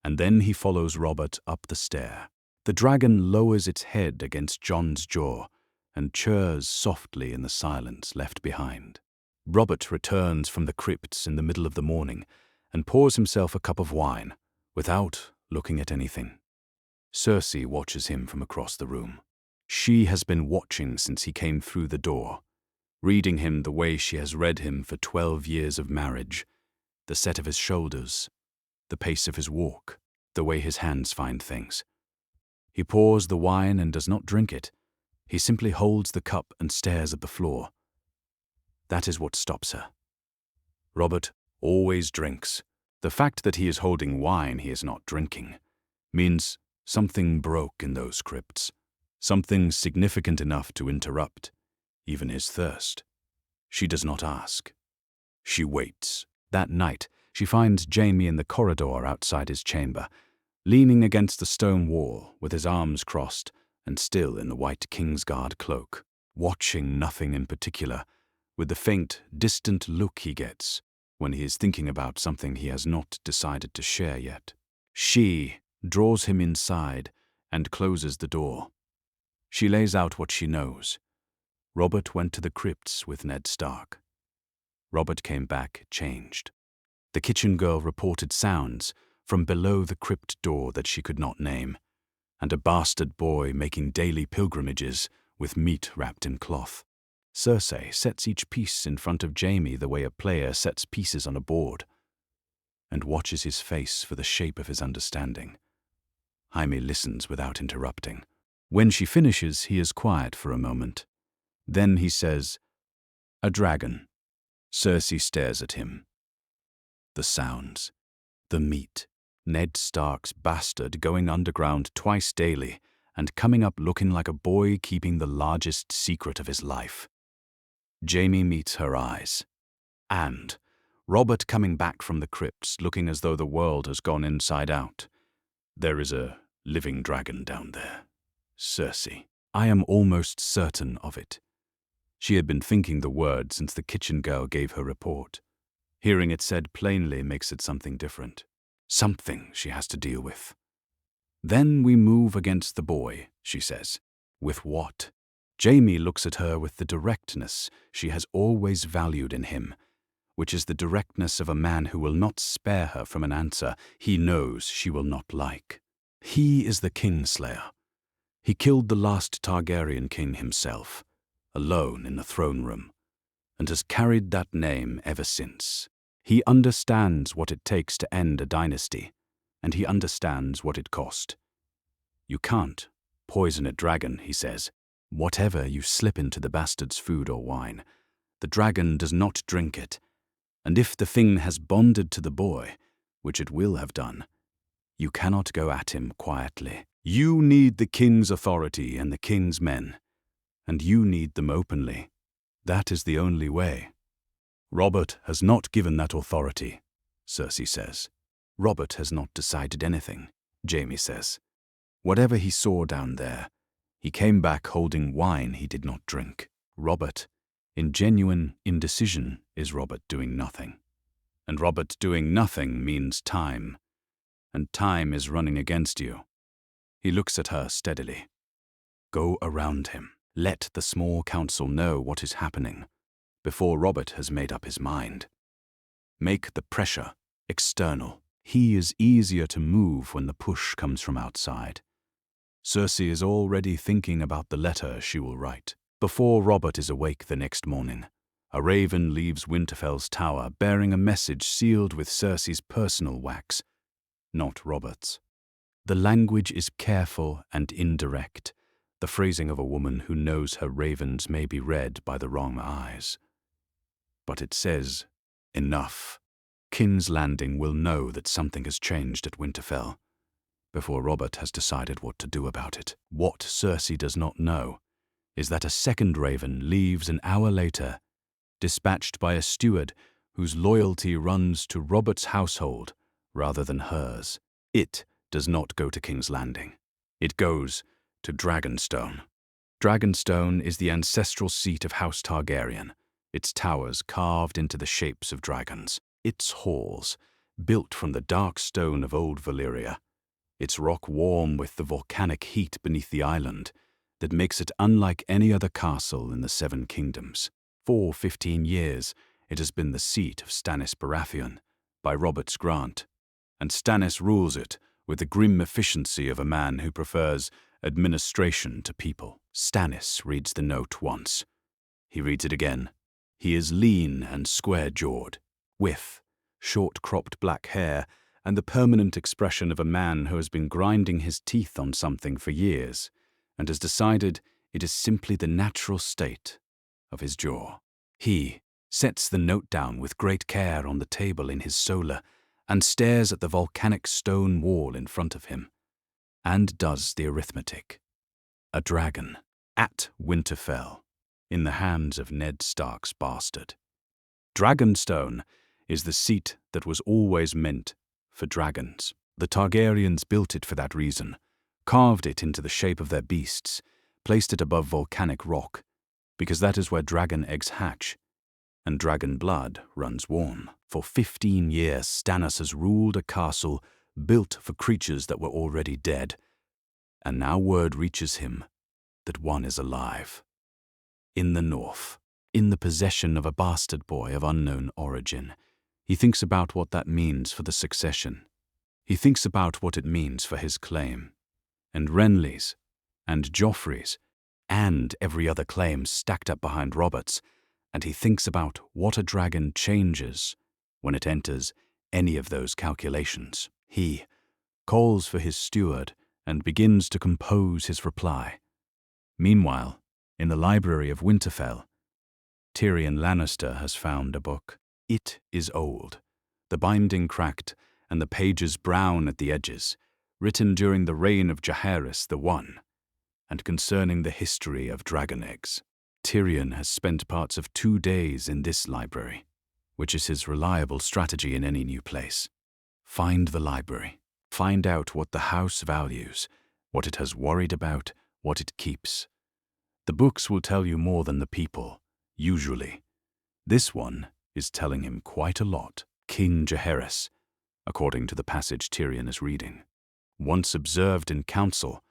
and then he follows Robert up the stair. The dragon lowers its head against Jon's jaw and churs softly in the silence left behind. Robert returns from the crypts in the middle of the morning and pours himself a cup of wine, without looking at anything. Cersei watches him from across the room. She has been watching since he came through the door, reading him the way she has read him for 12 years of marriage, the set of his shoulders, the pace of his walk, the way his hands find things. He pours the wine and does not drink it. He simply holds the cup and stares at the floor. That is what stops her. Robert always drinks. The fact that he is holding wine he is not drinking means something broke in those crypts, something significant enough to interrupt even his thirst. She does not ask. She waits. That night, she finds Jaime in the corridor outside his chamber, leaning against the stone wall with his arms crossed and still in the white Kingsguard cloak, watching nothing in particular, with the faint, distant look he gets when he is thinking about something he has not decided to share yet. She draws him inside and closes the door. She lays out what she knows. Robert went to the crypts with Ned Stark. Robert came back changed. The kitchen girl reported sounds from below the crypt door that she could not name, and a bastard boy making daily pilgrimages with meat wrapped in cloth. Cersei sets each piece in front of Jaime the way a player sets pieces on a board, and watches his face for the shape of his understanding. Jaime listens without interrupting. When she finishes, he is quiet for a moment. Then he says, "A dragon." Cersei stares at him. The sounds, the meat, Ned Stark's bastard going underground twice daily and coming up looking like a boy keeping the largest secret of his life. Jaime meets her eyes. And Robert coming back from the crypts looking as though the world has gone inside out. There is a living dragon down there. Cersei. I am almost certain of it. She had been thinking the word since the kitchen girl gave her report. Hearing it said plainly makes it something different. Something she has to deal with. "Then we move against the boy," she says. "With what?" Jaime looks at her with the directness she has always valued in him, which is the directness of a man who will not spare her from an answer he knows she will not like. He is the Kingslayer. He killed the last Targaryen king himself, alone in the throne room, and has carried that name ever since. He understands what it takes to end a dynasty, and he understands what it cost. You can't poison a dragon, he says. Whatever you slip into the bastard's food or wine, the dragon does not drink it, and if the thing has bonded to the boy, which it will have done, you cannot go at him quietly. You need the king's authority and the king's men, and you need them openly. That is the only way. Robert has not given that authority, Cersei says. Robert has not decided anything, Jaime says. Whatever he saw down there, he came back holding wine he did not drink. Robert, in genuine indecision, is Robert doing nothing. And Robert doing nothing means time, and time is running against you. He looks at her steadily. Go around him. Let the small council know what is happening before Robert has made up his mind. Make the pressure external. He is easier to move when the push comes from outside. Cersei is already thinking about the letter she will write. Before Robert is awake the next morning, a raven leaves Winterfell's tower bearing a message sealed with Cersei's personal wax, not Robert's. The language is careful and indirect, the phrasing of a woman who knows her ravens may be read by the wrong eyes. But it says, enough. King's Landing will know that something has changed at Winterfell before Robert has decided what to do about it. What Cersei does not know is that a second raven leaves an hour later, dispatched by a steward whose loyalty runs to Robert's household rather than hers. It does not go to King's Landing. It goes to Dragonstone. Dragonstone is the ancestral seat of House Targaryen, its towers carved into the shapes of dragons, its halls built from the dark stone of old Valyria, its rock warm with the volcanic heat beneath the island that makes it unlike any other castle in the Seven Kingdoms. For 15 years, it has been the seat of Stannis Baratheon, by Robert's grant, and Stannis rules it with the grim efficiency of a man who prefers administration to people. Stannis reads the note once. He reads it again. He is lean and square-jawed, with short-cropped black hair and the permanent expression of a man who has been grinding his teeth on something for years and has decided it is simply the natural state of his jaw. He sets the note down with great care on the table in his solar and stares at the volcanic stone wall in front of him, and does the arithmetic. A dragon, at Winterfell, in the hands of Ned Stark's bastard. Dragonstone is the seat that was always meant for dragons. The Targaryens built it for that reason, carved it into the shape of their beasts, placed it above volcanic rock, because that is where dragon eggs hatch, and dragon blood runs warm. For 15 years, Stannis has ruled a castle built for creatures that were already dead, and now word reaches him that one is alive. In the north, in the possession of a bastard boy of unknown origin, he thinks about what that means for the succession. He thinks about what it means for his claim, and Renly's, and Joffrey's, and every other claim stacked up behind Robert's, and he thinks about what a dragon changes when it enters any of those calculations. He calls for his steward and begins to compose his reply. Meanwhile, in the library of Winterfell, Tyrion Lannister has found a book. It is old, the binding cracked and the pages brown at the edges, written during the reign of Jaehaerys the One, and concerning the history of dragon eggs. Tyrion has spent parts of 2 days in this library, which is his reliable strategy in any new place. Find the library. Find out what the house values, what it has worried about, what it keeps. The books will tell you more than the people, usually. This one is telling him quite a lot. King Jaehaerys, according to the passage Tyrion is reading, once observed in council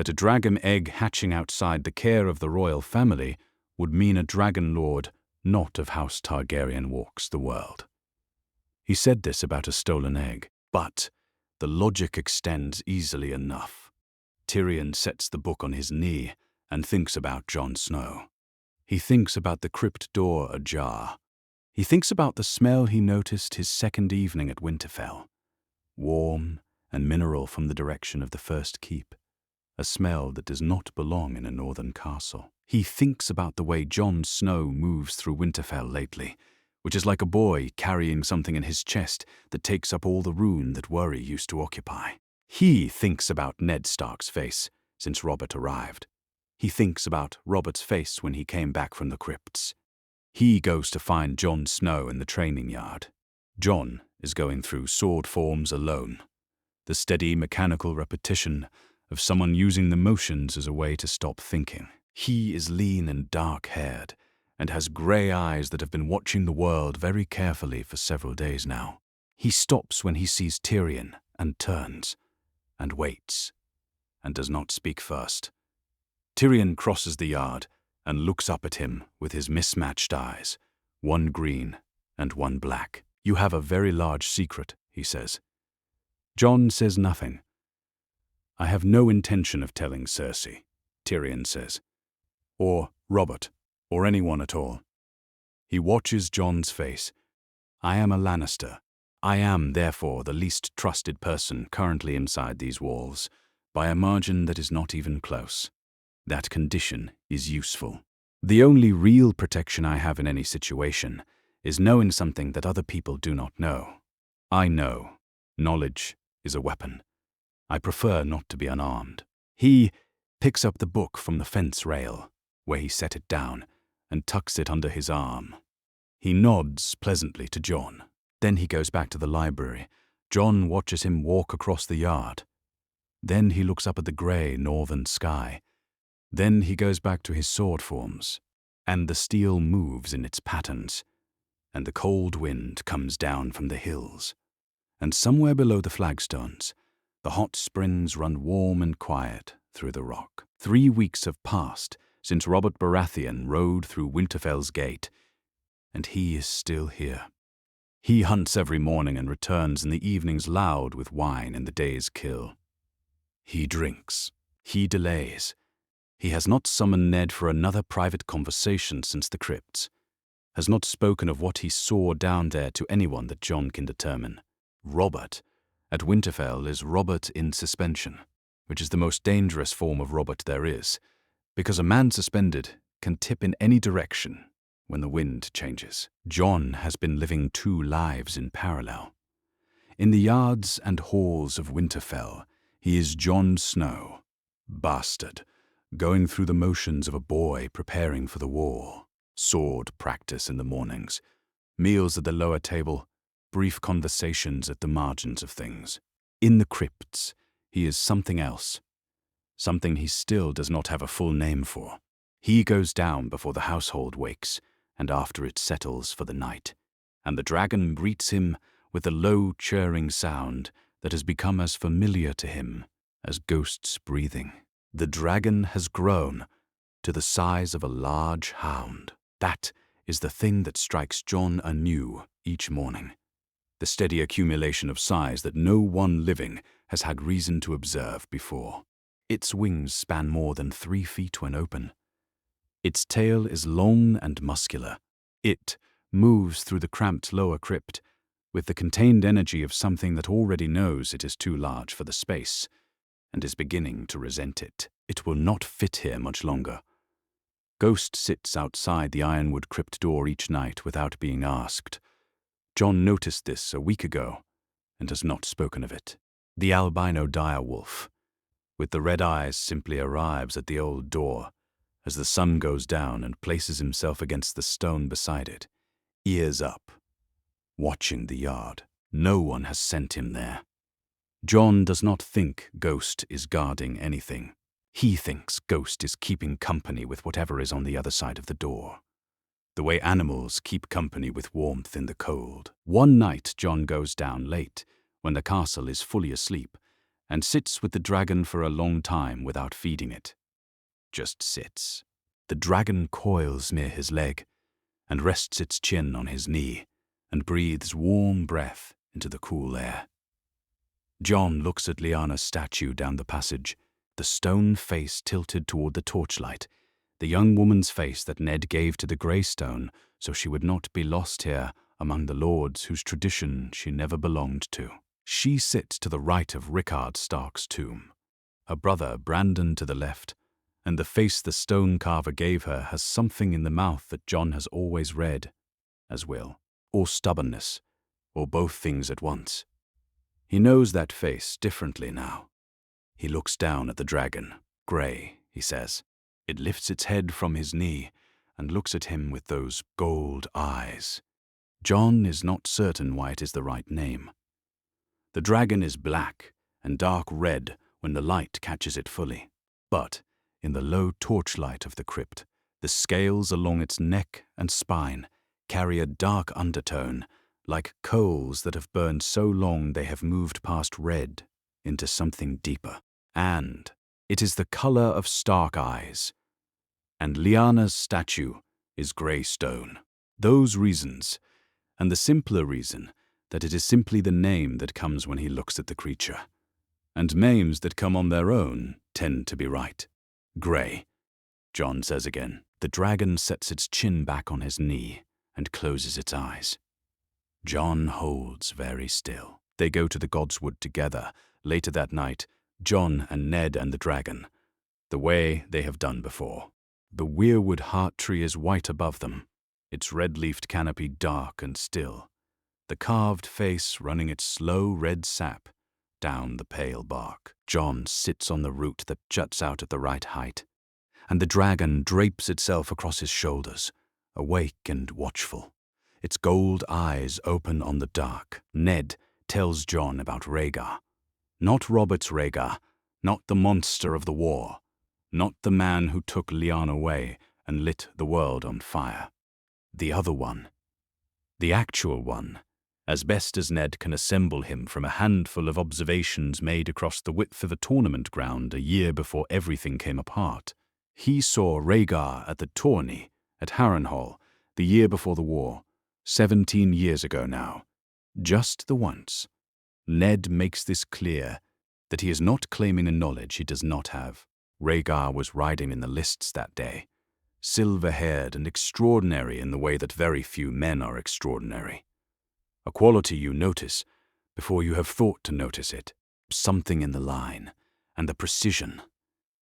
that a dragon egg hatching outside the care of the royal family would mean a dragon lord not of House Targaryen walks the world. He said this about a stolen egg, but the logic extends easily enough. Tyrion sets the book on his knee and thinks about Jon Snow. He thinks about the crypt door ajar. He thinks about the smell he noticed his second evening at Winterfell. Warm and mineral from the direction of the first keep, a smell that does not belong in a northern castle. He thinks about the way Jon Snow moves through Winterfell lately, which is like a boy carrying something in his chest that takes up all the room that worry used to occupy. He thinks about Ned Stark's face since Robert arrived. He thinks about Robert's face when he came back from the crypts. He goes to find Jon Snow in the training yard. Jon is going through sword forms alone, the steady mechanical repetition of someone using the motions as a way to stop thinking. He is lean and dark-haired and has grey eyes that have been watching the world very carefully for several days now. He stops when he sees Tyrion and turns, and waits, and does not speak first. Tyrion crosses the yard and looks up at him with his mismatched eyes, one green and one black. "You have a very large secret," he says. Jon says nothing. "I have no intention of telling Cersei," Tyrion says, "or Robert, or anyone at all." He watches Jon's face. "I am a Lannister. I am, therefore, the least trusted person currently inside these walls, by a margin that is not even close. That condition is useful. The only real protection I have in any situation is knowing something that other people do not know. I know. Knowledge is a weapon. I prefer not to be unarmed." He picks up the book from the fence rail, where he set it down, and tucks it under his arm. He nods pleasantly to Jon. Then he goes back to the library. Jon watches him walk across the yard. Then he looks up at the grey northern sky. Then he goes back to his sword forms, and the steel moves in its patterns, and the cold wind comes down from the hills. And somewhere below the flagstones, the hot springs run warm and quiet through the rock. 3 weeks have passed since Robert Baratheon rode through Winterfell's gate, and he is still here. He hunts every morning and returns in the evenings loud with wine and the day's kill. He drinks. He delays. He has not summoned Ned for another private conversation since the crypts, has not spoken of what he saw down there to anyone that Jon can determine. Robert at Winterfell is Robert in suspension, which is the most dangerous form of Robert there is, because a man suspended can tip in any direction when the wind changes. Jon has been living 2 lives in parallel. In the yards and halls of Winterfell, he is Jon Snow, bastard, going through the motions of a boy preparing for the war. Sword practice in the mornings, meals at the lower table, brief conversations at the margins of things. In the crypts, he is something else, something he still does not have a full name for. He goes down before the household wakes, and after it settles for the night, and the dragon greets him with a low churring sound that has become as familiar to him as ghosts breathing. The dragon has grown to the size of a large hound. That is the thing that strikes Jon anew each morning, the steady accumulation of size that no one living has had reason to observe before. Its wings span more than 3 feet when open. Its tail is long and muscular. It moves through the cramped lower crypt with the contained energy of something that already knows it is too large for the space and is beginning to resent it. It will not fit here much longer. Ghost sits outside the ironwood crypt door each night without being asked. Jon noticed this a week ago and has not spoken of it. The albino direwolf, with the red eyes, simply arrives at the old door as the sun goes down and places himself against the stone beside it, ears up, watching the yard. No one has sent him there. Jon does not think Ghost is guarding anything. He thinks Ghost is keeping company with whatever is on the other side of the door, the way animals keep company with warmth in the cold. One night Jon goes down late, when the castle is fully asleep, and sits with the dragon for a long time without feeding it. Just sits. The dragon coils near his leg and rests its chin on his knee and breathes warm breath into the cool air. Jon looks at Lyanna's statue down the passage, the stone face tilted toward the torchlight, the young woman's face that Ned gave to the grey stone so she would not be lost here among the lords whose tradition she never belonged to. She sits to the right of Rickard Stark's tomb, her brother Brandon to the left, and the face the stone carver gave her has something in the mouth that Jon has always read as will, or stubbornness, or both things at once. He knows that face differently now. He looks down at the dragon. Grey, he says. It lifts its head from his knee and looks at him with those gold eyes. Jon is not certain why it is the right name. The dragon is black and dark red when the light catches it fully, but in the low torchlight of the crypt, the scales along its neck and spine carry a dark undertone, like coals that have burned so long they have moved past red into something deeper. And it is the color of Stark eyes. And Lyanna's statue is grey stone. Those reasons, and the simpler reason that it is simply the name that comes when he looks at the creature. And names that come on their own tend to be right. Grey, Jon says again. The dragon sets its chin back on his knee and closes its eyes. Jon holds very still. They go to the Godswood together. Later that night, Jon and Ned and the dragon, the way they have done before. The weirwood heart tree is white above them, its red-leafed canopy dark and still, the carved face running its slow red sap down the pale bark. Jon sits on the root that juts out at the right height, and the dragon drapes itself across his shoulders, awake and watchful, its gold eyes open on the dark. Ned tells Jon about Rhaegar. Not Robert's Rhaegar, not the monster of the war, not the man who took Lyanna away and lit the world on fire. The other one. The actual one, as best as Ned can assemble him from a handful of observations made across the width of a tournament ground a year before everything came apart. He saw Rhaegar at the tourney at Harrenhal the year before the war, 17 years ago now. Just the once. Ned makes this clear, that he is not claiming a knowledge he does not have. Rhaegar was riding in the lists that day, silver-haired and extraordinary in the way that very few men are extraordinary. A quality you notice before you have thought to notice it. Something in the line and the precision.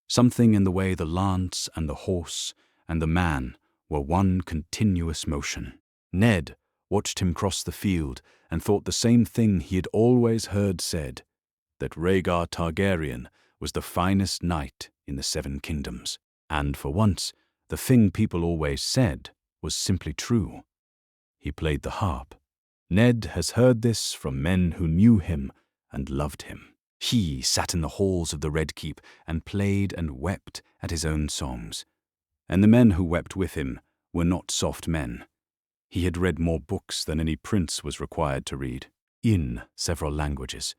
Something in the way the lance and the horse and the man were one continuous motion. Ned watched him cross the field and thought the same thing he had always heard said, that Rhaegar Targaryen was the finest knight in the Seven Kingdoms. And for once, the thing people always said was simply true. He played the harp. Ned has heard this from men who knew him and loved him. He sat in the halls of the Red Keep and played and wept at his own songs. And the men who wept with him were not soft men. He had read more books than any prince was required to read, in several languages.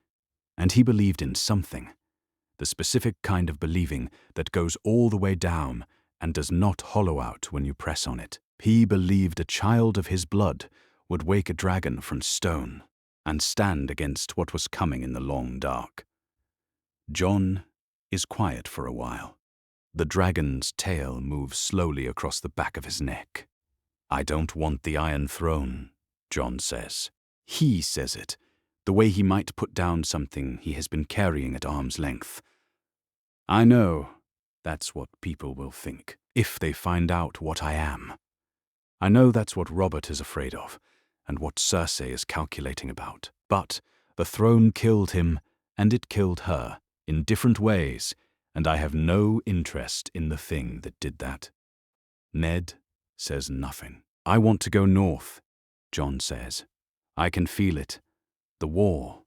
And he believed in something, the specific kind of believing that goes all the way down and does not hollow out when you press on it. He believed a child of his blood would wake a dragon from stone and stand against what was coming in the long dark. Jon is quiet for a while. The dragon's tail moves slowly across the back of his neck. "I don't want the Iron Throne," Jon says. He says it, the way he might put down something he has been carrying at arm's length. I know that's what people will think, if they find out what I am. I know that's what Robert is afraid of, and what Cersei is calculating about. But the throne killed him, and it killed her, in different ways, and I have no interest in the thing that did that. Ned says nothing. I want to go north, Jon says. I can feel it. The war.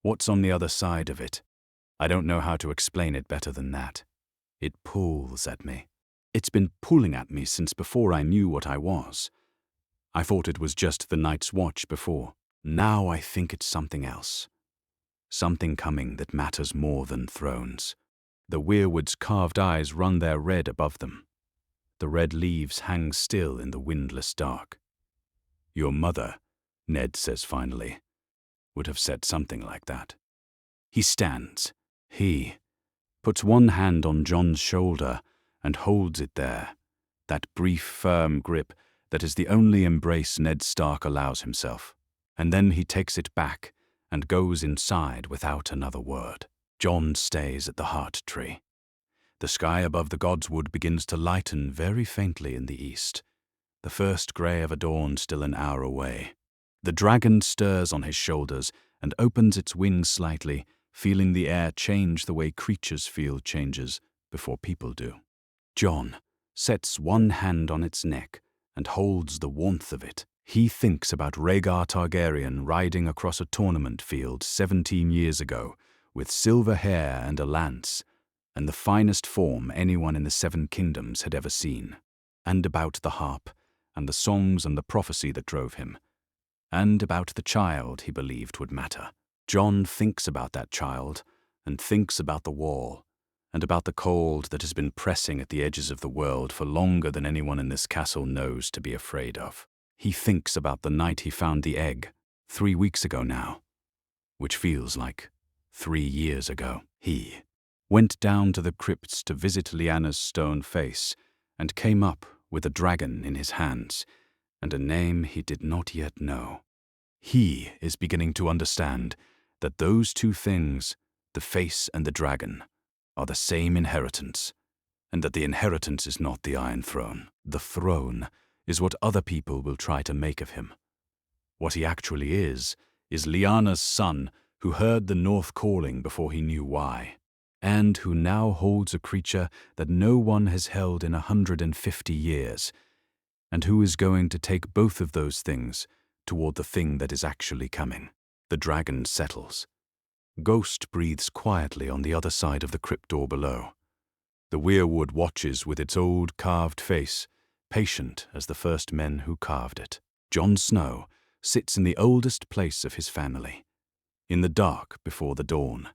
What's on the other side of it? I don't know how to explain it better than that. It pulls at me. It's been pulling at me since before I knew what I was. I thought it was just the Night's Watch before. Now I think it's something else. Something coming that matters more than thrones. The weirwood's carved eyes run their red above them. The red leaves hang still in the windless dark. Your mother, Ned says finally, would have said something like that. He stands. He puts one hand on Jon's shoulder and holds it there, that brief, firm grip that is the only embrace Ned Stark allows himself. And then he takes it back and goes inside without another word. Jon stays at the heart tree. The sky above the godswood begins to lighten very faintly in the east, the first grey of a dawn still an hour away. The dragon stirs on his shoulders and opens its wings slightly, feeling the air change the way creatures feel changes before people do. Jon sets one hand on its neck and holds the warmth of it. He thinks about Rhaegar Targaryen riding across a tournament field 17 years ago with silver hair and a lance, and the finest form anyone in the Seven Kingdoms had ever seen, and about the harp, and the songs and the prophecy that drove him, and about the child he believed would matter. Jon thinks about that child, and thinks about the wall, and about the cold that has been pressing at the edges of the world for longer than anyone in this castle knows to be afraid of. He thinks about the night he found the egg, 3 weeks ago now, which feels like 3 years ago. He went down to the crypts to visit Lyanna's stone face, and came up with a dragon in his hands, and a name he did not yet know. He is beginning to understand that those two things, the face and the dragon, are the same inheritance, and that the inheritance is not the Iron Throne. The throne is what other people will try to make of him. What he actually is Lyanna's son who heard the North calling before he knew why, and who now holds a creature that no one has held in 150 years, and who is going to take both of those things toward the thing that is actually coming. The dragon settles. Ghost breathes quietly on the other side of the crypt door below. The weirwood watches with its old carved face, patient as the first men who carved it. Jon Snow sits in the oldest place of his family, in the dark before the dawn,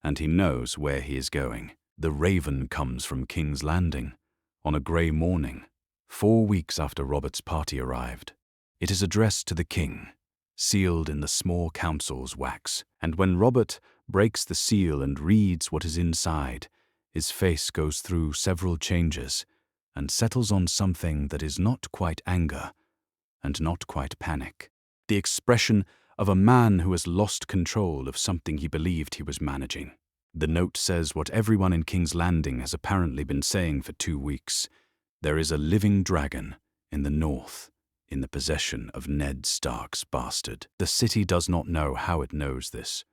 and he knows where he is going. The raven comes from King's Landing on a grey morning, 4 weeks after Robert's party arrived. It is addressed to the king, sealed in the small council's wax, and when Robert breaks the seal and reads what is inside, his face goes through several changes and settles on something that is not quite anger and not quite panic. The expression of a man who has lost control of something he believed he was managing. The note says what everyone in King's Landing has apparently been saying for 2 weeks. There is a living dragon in the north, in the possession of Ned Stark's bastard. The city does not know how it knows this.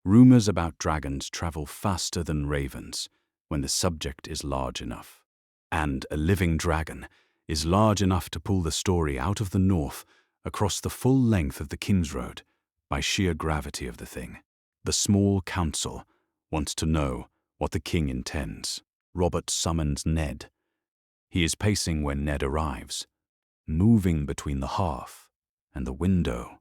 Rumors about dragons travel faster than ravens when the subject is large enough. And a living dragon is large enough to pull the story out of the north across the full length of the King's Road by sheer gravity of the thing. The small council wants to know what the king intends. Robert summons Ned. He is pacing when Ned arrives, moving between the hearth and the window,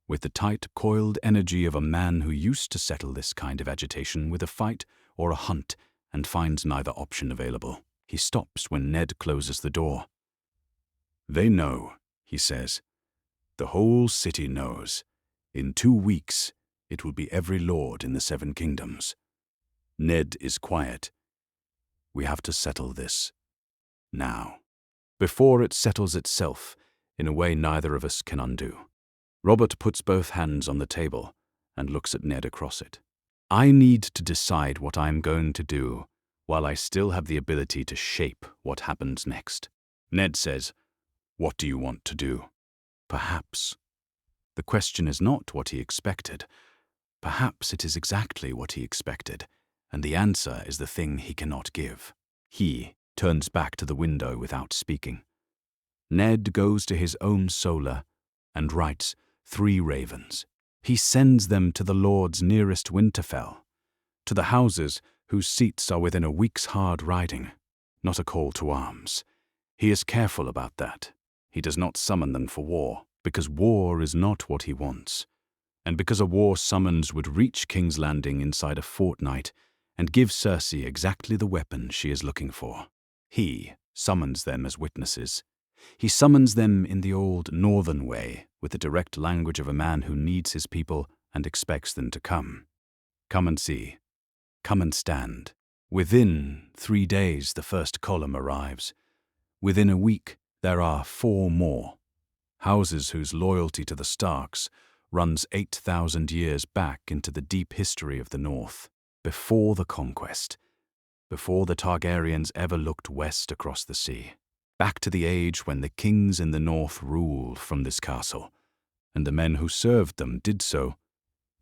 with the tight, coiled energy of a man who used to settle this kind of agitation with a fight or a hunt and finds neither option available. He stops when Ned closes the door. They know, he says. The whole city knows. In 2 weeks, it will be every lord in the 7 kingdoms. Ned is quiet. We have to settle this now, before it settles itself in a way neither of us can undo. Robert puts both hands on the table and looks at Ned across it. I need to decide what I'm going to do while I still have the ability to shape what happens next. Ned says, "What do you want to do?" Perhaps. The question is not what he expected. Perhaps it is exactly what he expected, and the answer is the thing he cannot give. He turns back to the window without speaking. Ned goes to his own solar and writes 3 ravens. He sends them to the lords nearest Winterfell, to the houses whose seats are within a week's hard riding, not a call to arms. He is careful about that. He does not summon them for war, because war is not what he wants, and because a war summons would reach King's Landing inside a fortnight and give Cersei exactly the weapon she is looking for. He summons them as witnesses. He summons them in the old northern way, with the direct language of a man who needs his people and expects them to come. Come and see. Come and stand. Within 3 days, the first column arrives. Within a week, there are 4 more. Houses whose loyalty to the Starks runs 8,000 years back into the deep history of the North, before the conquest, before the Targaryens ever looked west across the sea, back to the age when the kings in the North ruled from this castle, and the men who served them did so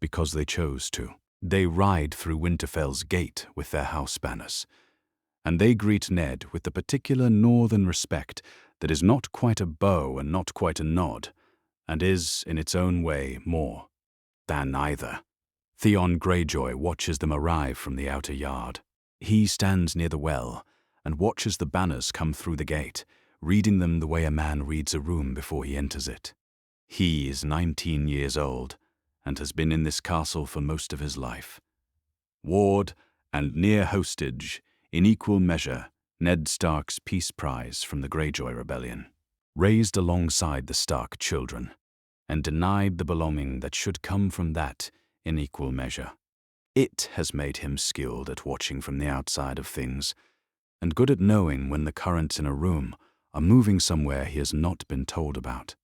because they chose to. They ride through Winterfell's gate with their house banners, and they greet Ned with the particular northern respect that is not quite a bow and not quite a nod, and is, in its own way, more than either. Theon Greyjoy watches them arrive from the outer yard. He stands near the well and watches the banners come through the gate, reading them the way a man reads a room before he enters it. He is 19 years old and has been in this castle for most of his life. Ward and near hostage, in equal measure, Ned Stark's peace prize from the Greyjoy Rebellion, raised alongside the Stark children, and denied the belonging that should come from that in equal measure. It has made him skilled at watching from the outside of things, and good at knowing when the currents in a room are moving somewhere he has not been told about.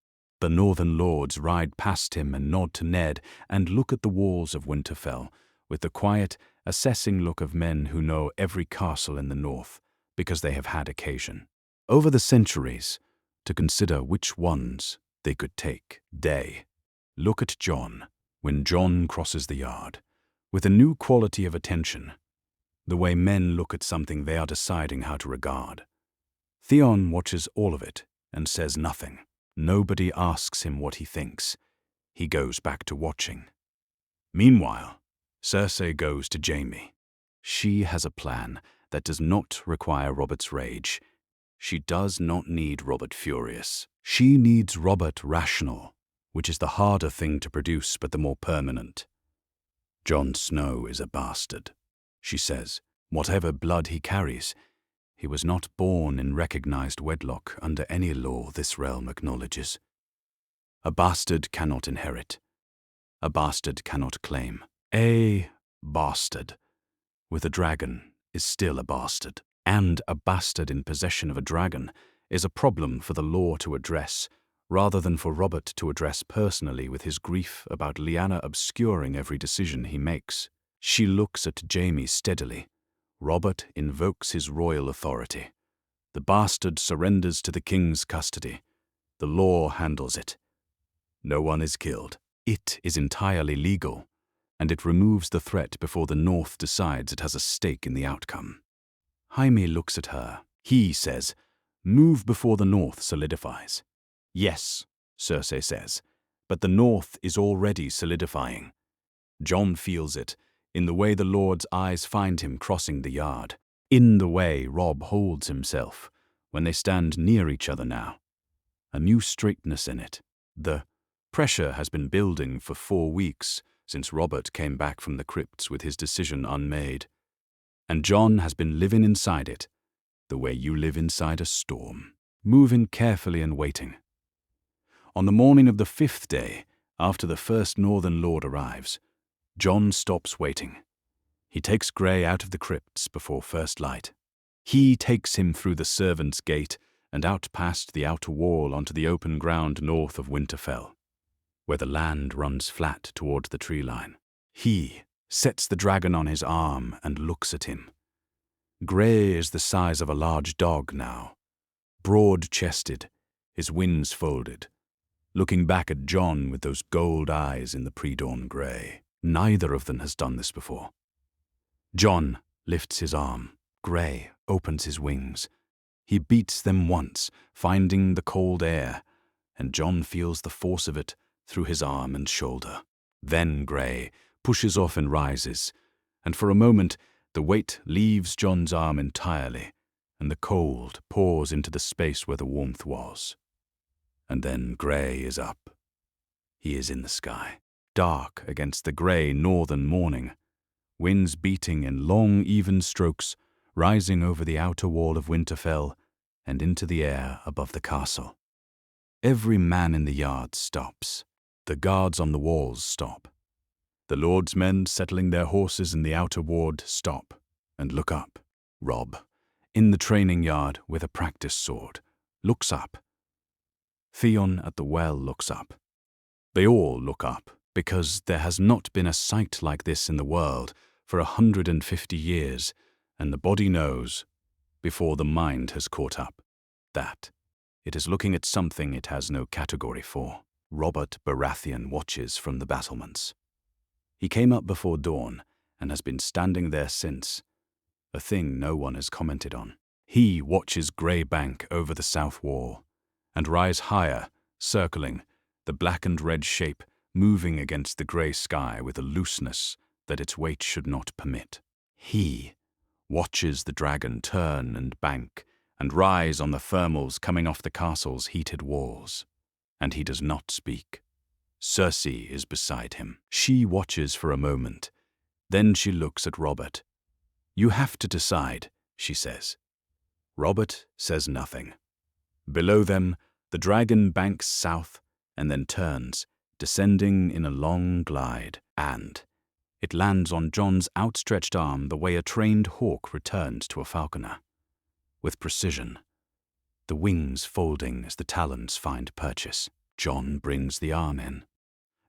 The northern lords ride past him and nod to Ned and look at the walls of Winterfell with the quiet, assessing look of men who know every castle in the north because they have had occasion, over the centuries, to consider which ones they could take. They look at Jon when Jon crosses the yard, with a new quality of attention, the way men look at something they are deciding how to regard. Theon watches all of it and says nothing. Nobody asks him what he thinks. He goes back to watching. Meanwhile, Cersei goes to Jaime. She has a plan that does not require Robert's rage. She does not need Robert furious. She needs Robert rational, which is the harder thing to produce but the more permanent. Jon Snow is a bastard, she says. Whatever blood he carries, he was not born in recognized wedlock under any law this realm acknowledges. A bastard cannot inherit. A bastard cannot claim. A bastard with a dragon is still a bastard. And a bastard in possession of a dragon is a problem for the law to address, rather than for Robert to address personally with his grief about Lyanna obscuring every decision he makes. She looks at Jaime steadily. Robert invokes his royal authority. The bastard surrenders to the king's custody. The law handles it. No one is killed. It is entirely legal, and it removes the threat before the North decides it has a stake in the outcome. Jaime looks at her. He says, "Move before the North solidifies." "Yes," Cersei says, "but the North is already solidifying." Jon feels it, in the way the Lord's eyes find him crossing the yard, in the way Robb holds himself when they stand near each other now. A new straightness in it. The pressure has been building for 4 weeks since Robert came back from the crypts with his decision unmade. And Jon has been living inside it, the way you live inside a storm, moving carefully and waiting. On the morning of the 5th day, after the first Northern Lord arrives, Jon stops waiting. He takes Grey out of the crypts before first light. He takes him through the servants' gate and out past the outer wall onto the open ground north of Winterfell, where the land runs flat toward the tree line. He sets the dragon on his arm and looks at him. Grey is the size of a large dog now, broad-chested, his wings folded, looking back at Jon with those gold eyes in the pre-dawn grey. Neither of them has done this before. Jon lifts his arm. Grey opens his wings. He beats them once, finding the cold air, and Jon feels the force of it through his arm and shoulder. Then Grey pushes off and rises, and for a moment the weight leaves Jon's arm entirely, and the cold pours into the space where the warmth was. And then Grey is up. He is in the sky. dark against the grey northern morning, winds beating in long, even strokes, rising over the outer wall of Winterfell and into the air above the castle. Every man in the yard stops. The guards on the walls stop. The Lord's men settling their horses in the outer ward stop and look up. Robb, in the training yard with a practice sword, looks up. Theon at the well looks up. They all look up, because there has not been a sight like this in the world for 150 years, and the body knows, before the mind has caught up, that it is looking at something it has no category for. Robert Baratheon watches from the battlements. He came up before dawn and has been standing there since, a thing no one has commented on. He watches Grey Bank over the south wall and rise higher, circling, the black and red shape moving against the grey sky with a looseness that its weight should not permit. He watches the dragon turn and bank and rise on the thermals coming off the castle's heated walls, and he does not speak. Cersei is beside him. She watches for a moment. Then she looks at Robert. "You have to decide," she says. Robert says nothing. Below them, the dragon banks south and then turns, descending in a long glide, and it lands on Jon's outstretched arm the way a trained hawk returns to a falconer. With precision, the wings folding as the talons find purchase. Jon brings the arm in.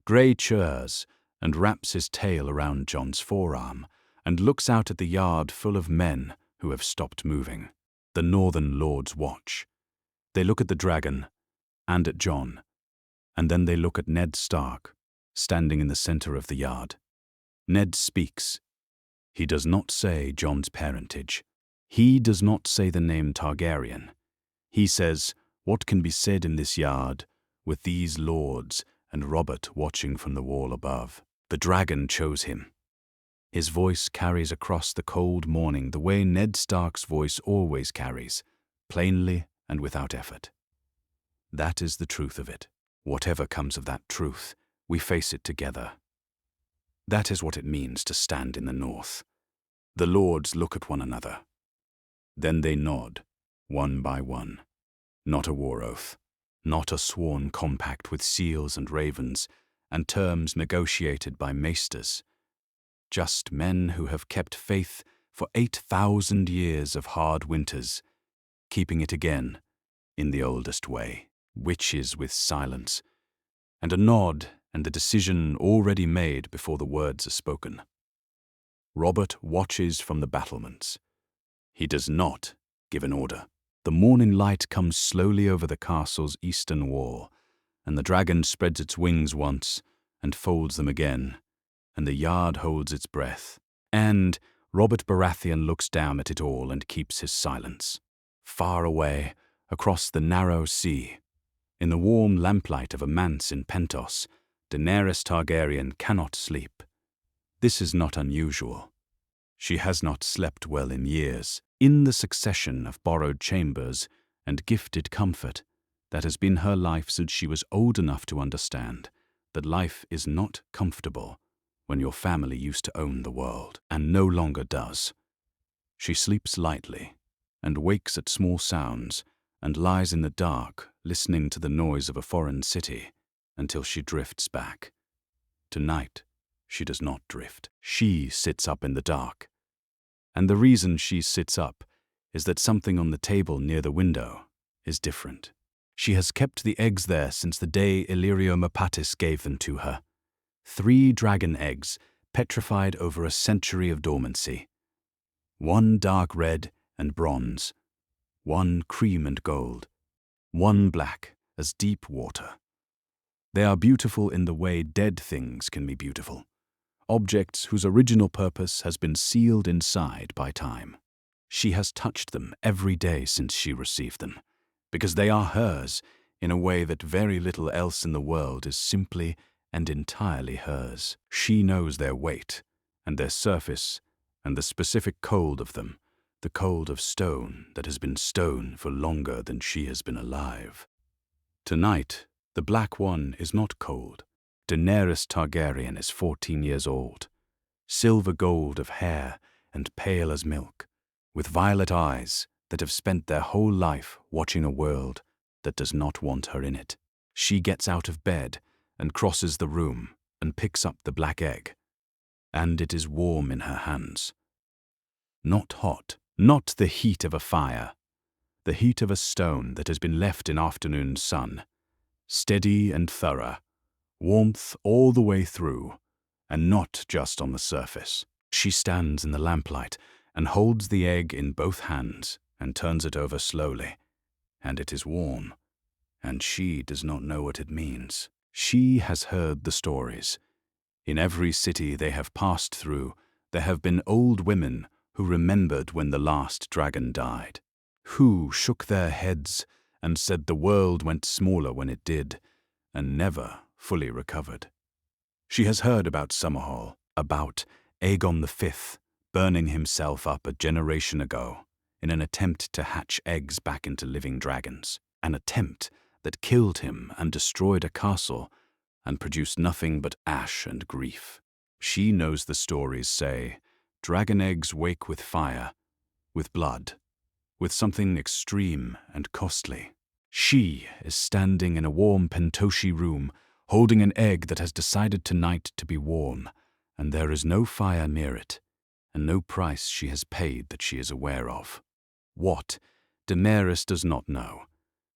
Grey churs and wraps his tail around Jon's forearm and looks out at the yard full of men who have stopped moving. The northern lords watch. They look at the dragon and at Jon, and then they look at Ned Stark, standing in the center of the yard. Ned speaks. He does not say Jon's parentage. He does not say the name Targaryen. He says, "What can be said in this yard with these lords and Robert watching from the wall above?" The dragon chose him. His voice carries across the cold morning the way Ned Stark's voice always carries, plainly and without effort. That is the truth of it. Whatever comes of that truth, we face it together. That is what it means to stand in the north. The lords look at one another. Then they nod, one by one. Not a war oath, not a sworn compact with seals and ravens, and terms negotiated by maesters. Just men who have kept faith for 8,000 years of hard winters, keeping it again in the oldest way. Witches with silence, and a nod and the decision already made before the words are spoken. Robert watches from the battlements. He does not give an order. The morning light comes slowly over the castle's eastern wall, and the dragon spreads its wings once and folds them again, and the yard holds its breath. And Robert Baratheon looks down at it all and keeps his silence. Far away, across the narrow sea, in the warm lamplight of a manse in Pentos, Daenerys Targaryen cannot sleep. This is not unusual. She has not slept well in years. In the succession of borrowed chambers and gifted comfort, that has been her life since she was old enough to understand that life is not comfortable when your family used to own the world, and no longer does. She sleeps lightly and wakes at small sounds and lies in the dark listening to the noise of a foreign city until she drifts back. Tonight, she does not drift. She sits up in the dark. And the reason she sits up is that something on the table near the window is different. She has kept the eggs there since the day Illyrio Mopatis gave them to her. 3 dragon eggs petrified over a century of dormancy. 1 dark red and bronze, 1 cream and gold, 1 black as deep water. They are beautiful in the way dead things can be beautiful, objects whose original purpose has been sealed inside by time. She has touched them every day since she received them, because they are hers in a way that very little else in the world is simply and entirely hers. She knows their weight and their surface and the specific cold of them, the cold of stone that has been stone for longer than she has been alive. Tonight, the black one is not cold. Daenerys Targaryen is 14 years old, silver gold of hair and pale as milk, with violet eyes that have spent their whole life watching a world that does not want her in it. She gets out of bed and crosses the room and picks up the black egg, and it is warm in her hands. Not hot, not the heat of a fire, the heat of a stone that has been left in afternoon sun. Steady and thorough, warmth all the way through, and not just on the surface. She stands in the lamplight and holds the egg in both hands and turns it over slowly, and it is warm, and she does not know what it means. She has heard the stories. In every city they have passed through, there have been old women who remembered when the last dragon died, who shook their heads and said the world went smaller when it did, and never fully recovered. She has heard about Summerhall, about Aegon V burning himself up a generation ago in an attempt to hatch eggs back into living dragons, an attempt that killed him and destroyed a castle and produced nothing but ash and grief. She knows the stories say, dragon eggs wake with fire, with blood, with something extreme and costly. She is standing in a warm Pentoshi room, holding an egg that has decided tonight to be warm, and there is no fire near it, and no price she has paid that she is aware of. What Daenerys does not know,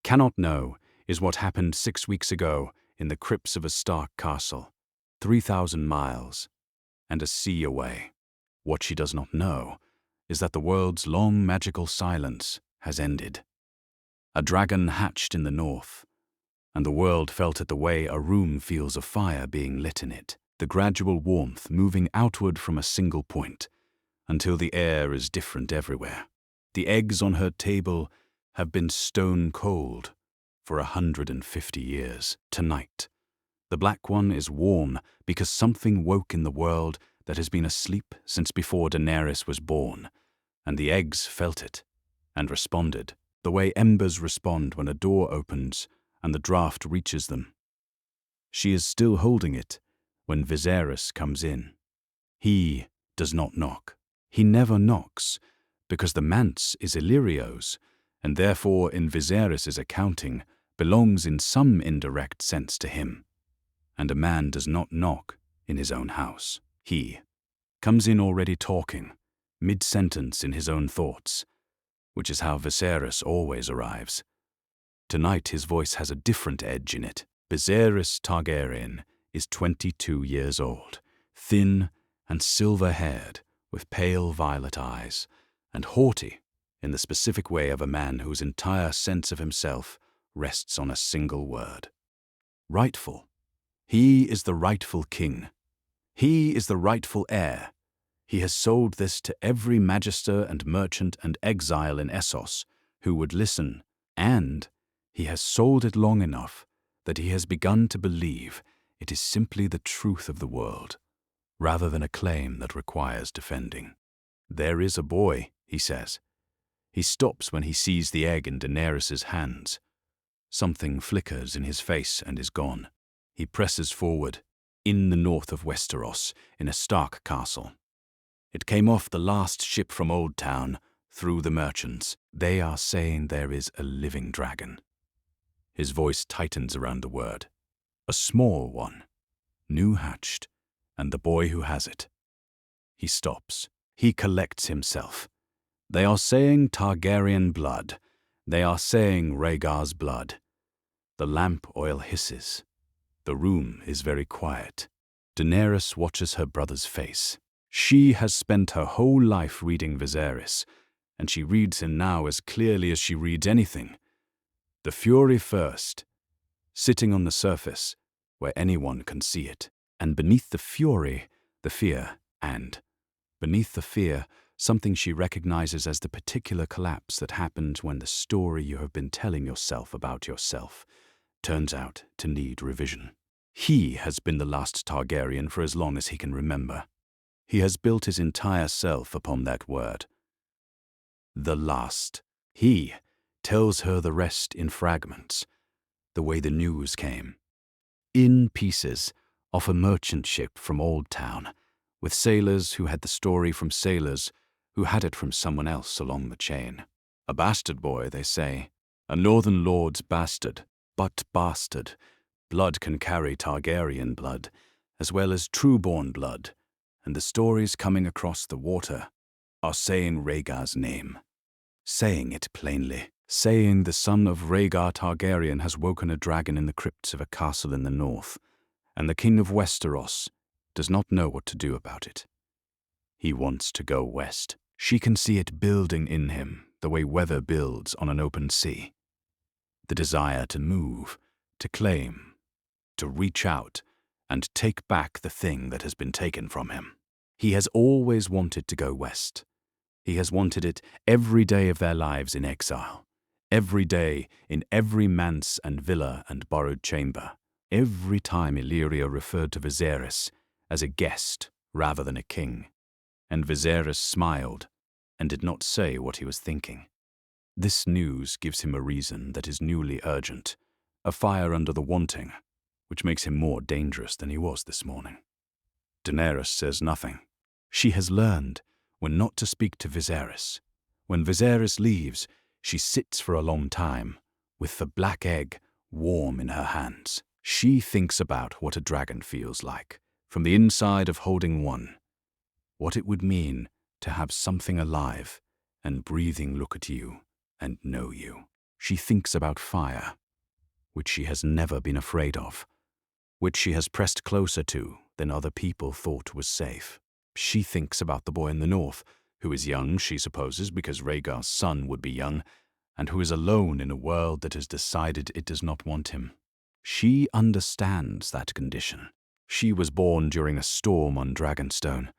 cannot know, is what happened 6 weeks ago in the crypts of a Stark castle, 3,000 miles, and a sea away. What she does not know is that the world's long magical silence has ended. A dragon hatched in the north, and the world felt it the way a room feels a fire being lit in it, the gradual warmth moving outward from a single point, until the air is different everywhere. The eggs on her table have been stone cold for 150 years. Tonight, the black one is warm because something woke in the world that has been asleep since before Daenerys was born, and the eggs felt it and responded, the way embers respond when a door opens and the draft reaches them. She is still holding it when Viserys comes in. He does not knock. He never knocks, because the manse is Illyrio's, and therefore in Viserys' accounting belongs in some indirect sense to him. And a man does not knock in his own house. He comes in already talking, mid-sentence in his own thoughts, which is how Viserys always arrives. Tonight his voice has a different edge in it. Viserys Targaryen is 22 years old, thin and silver-haired, with pale violet eyes, and haughty in the specific way of a man whose entire sense of himself rests on a single word. Rightful. He is the rightful king. He is the rightful heir. He has sold this to every magister and merchant and exile in Essos who would listen, and he has sold it long enough that he has begun to believe it is simply the truth of the world, rather than a claim that requires defending. There is a boy, he says. He stops when he sees the egg in Daenerys' hands. Something flickers in his face and is gone. He presses forward, in the north of Westeros, in a Stark castle. It came off the last ship from Old Town, through the merchants. They are saying there is a living dragon. His voice tightens around the word. A small one, new hatched, and the boy who has it. He stops. He collects himself. They are saying Targaryen blood. They are saying Rhaegar's blood. The lamp oil hisses. The room is very quiet. Daenerys watches her brother's face. She has spent her whole life reading Viserys, and she reads him now as clearly as she reads anything. The fury first, sitting on the surface, where anyone can see it, and beneath the fury, the fear, and beneath the fear, something she recognizes as the particular collapse that happens when the story you have been telling yourself about yourself turns out to need revision. He has been the last Targaryen for as long as he can remember. He has built his entire self upon that word. The last. He tells her the rest in fragments, the way the news came. In pieces, off a merchant ship from Old Town, with sailors who had the story from sailors who had it from someone else along the chain. A bastard boy, they say, a northern lord's bastard, but bastard. Blood can carry Targaryen blood, as well as true-born blood, and the stories coming across the water are saying Rhaegar's name. Saying it plainly. Saying the son of Rhaegar Targaryen has woken a dragon in the crypts of a castle in the north, and the king of Westeros does not know what to do about it. He wants to go west. She can see it building in him the way weather builds on an open sea. The desire to move, to claim, to reach out, and take back the thing that has been taken from him. He has always wanted to go west. He has wanted it every day of their lives in exile, every day in every manse and villa and borrowed chamber, every time Illyria referred to Viserys as a guest rather than a king, and Viserys smiled and did not say what he was thinking. This news gives him a reason that is newly urgent, a fire under the wanting, which makes him more dangerous than he was this morning. Daenerys says nothing. She has learned when not to speak to Viserys. When Viserys leaves, she sits for a long time, with the black egg warm in her hands. She thinks about what a dragon feels like, from the inside of holding one. What it would mean to have something alive and breathing look at you and know you. She thinks about fire, which she has never been afraid of, which she has pressed closer to than other people thought was safe. She thinks about the boy in the north, who is young, she supposes, because Rhaegar's son would be young, and who is alone in a world that has decided it does not want him. She understands that condition. She was born during a storm on Dragonstone,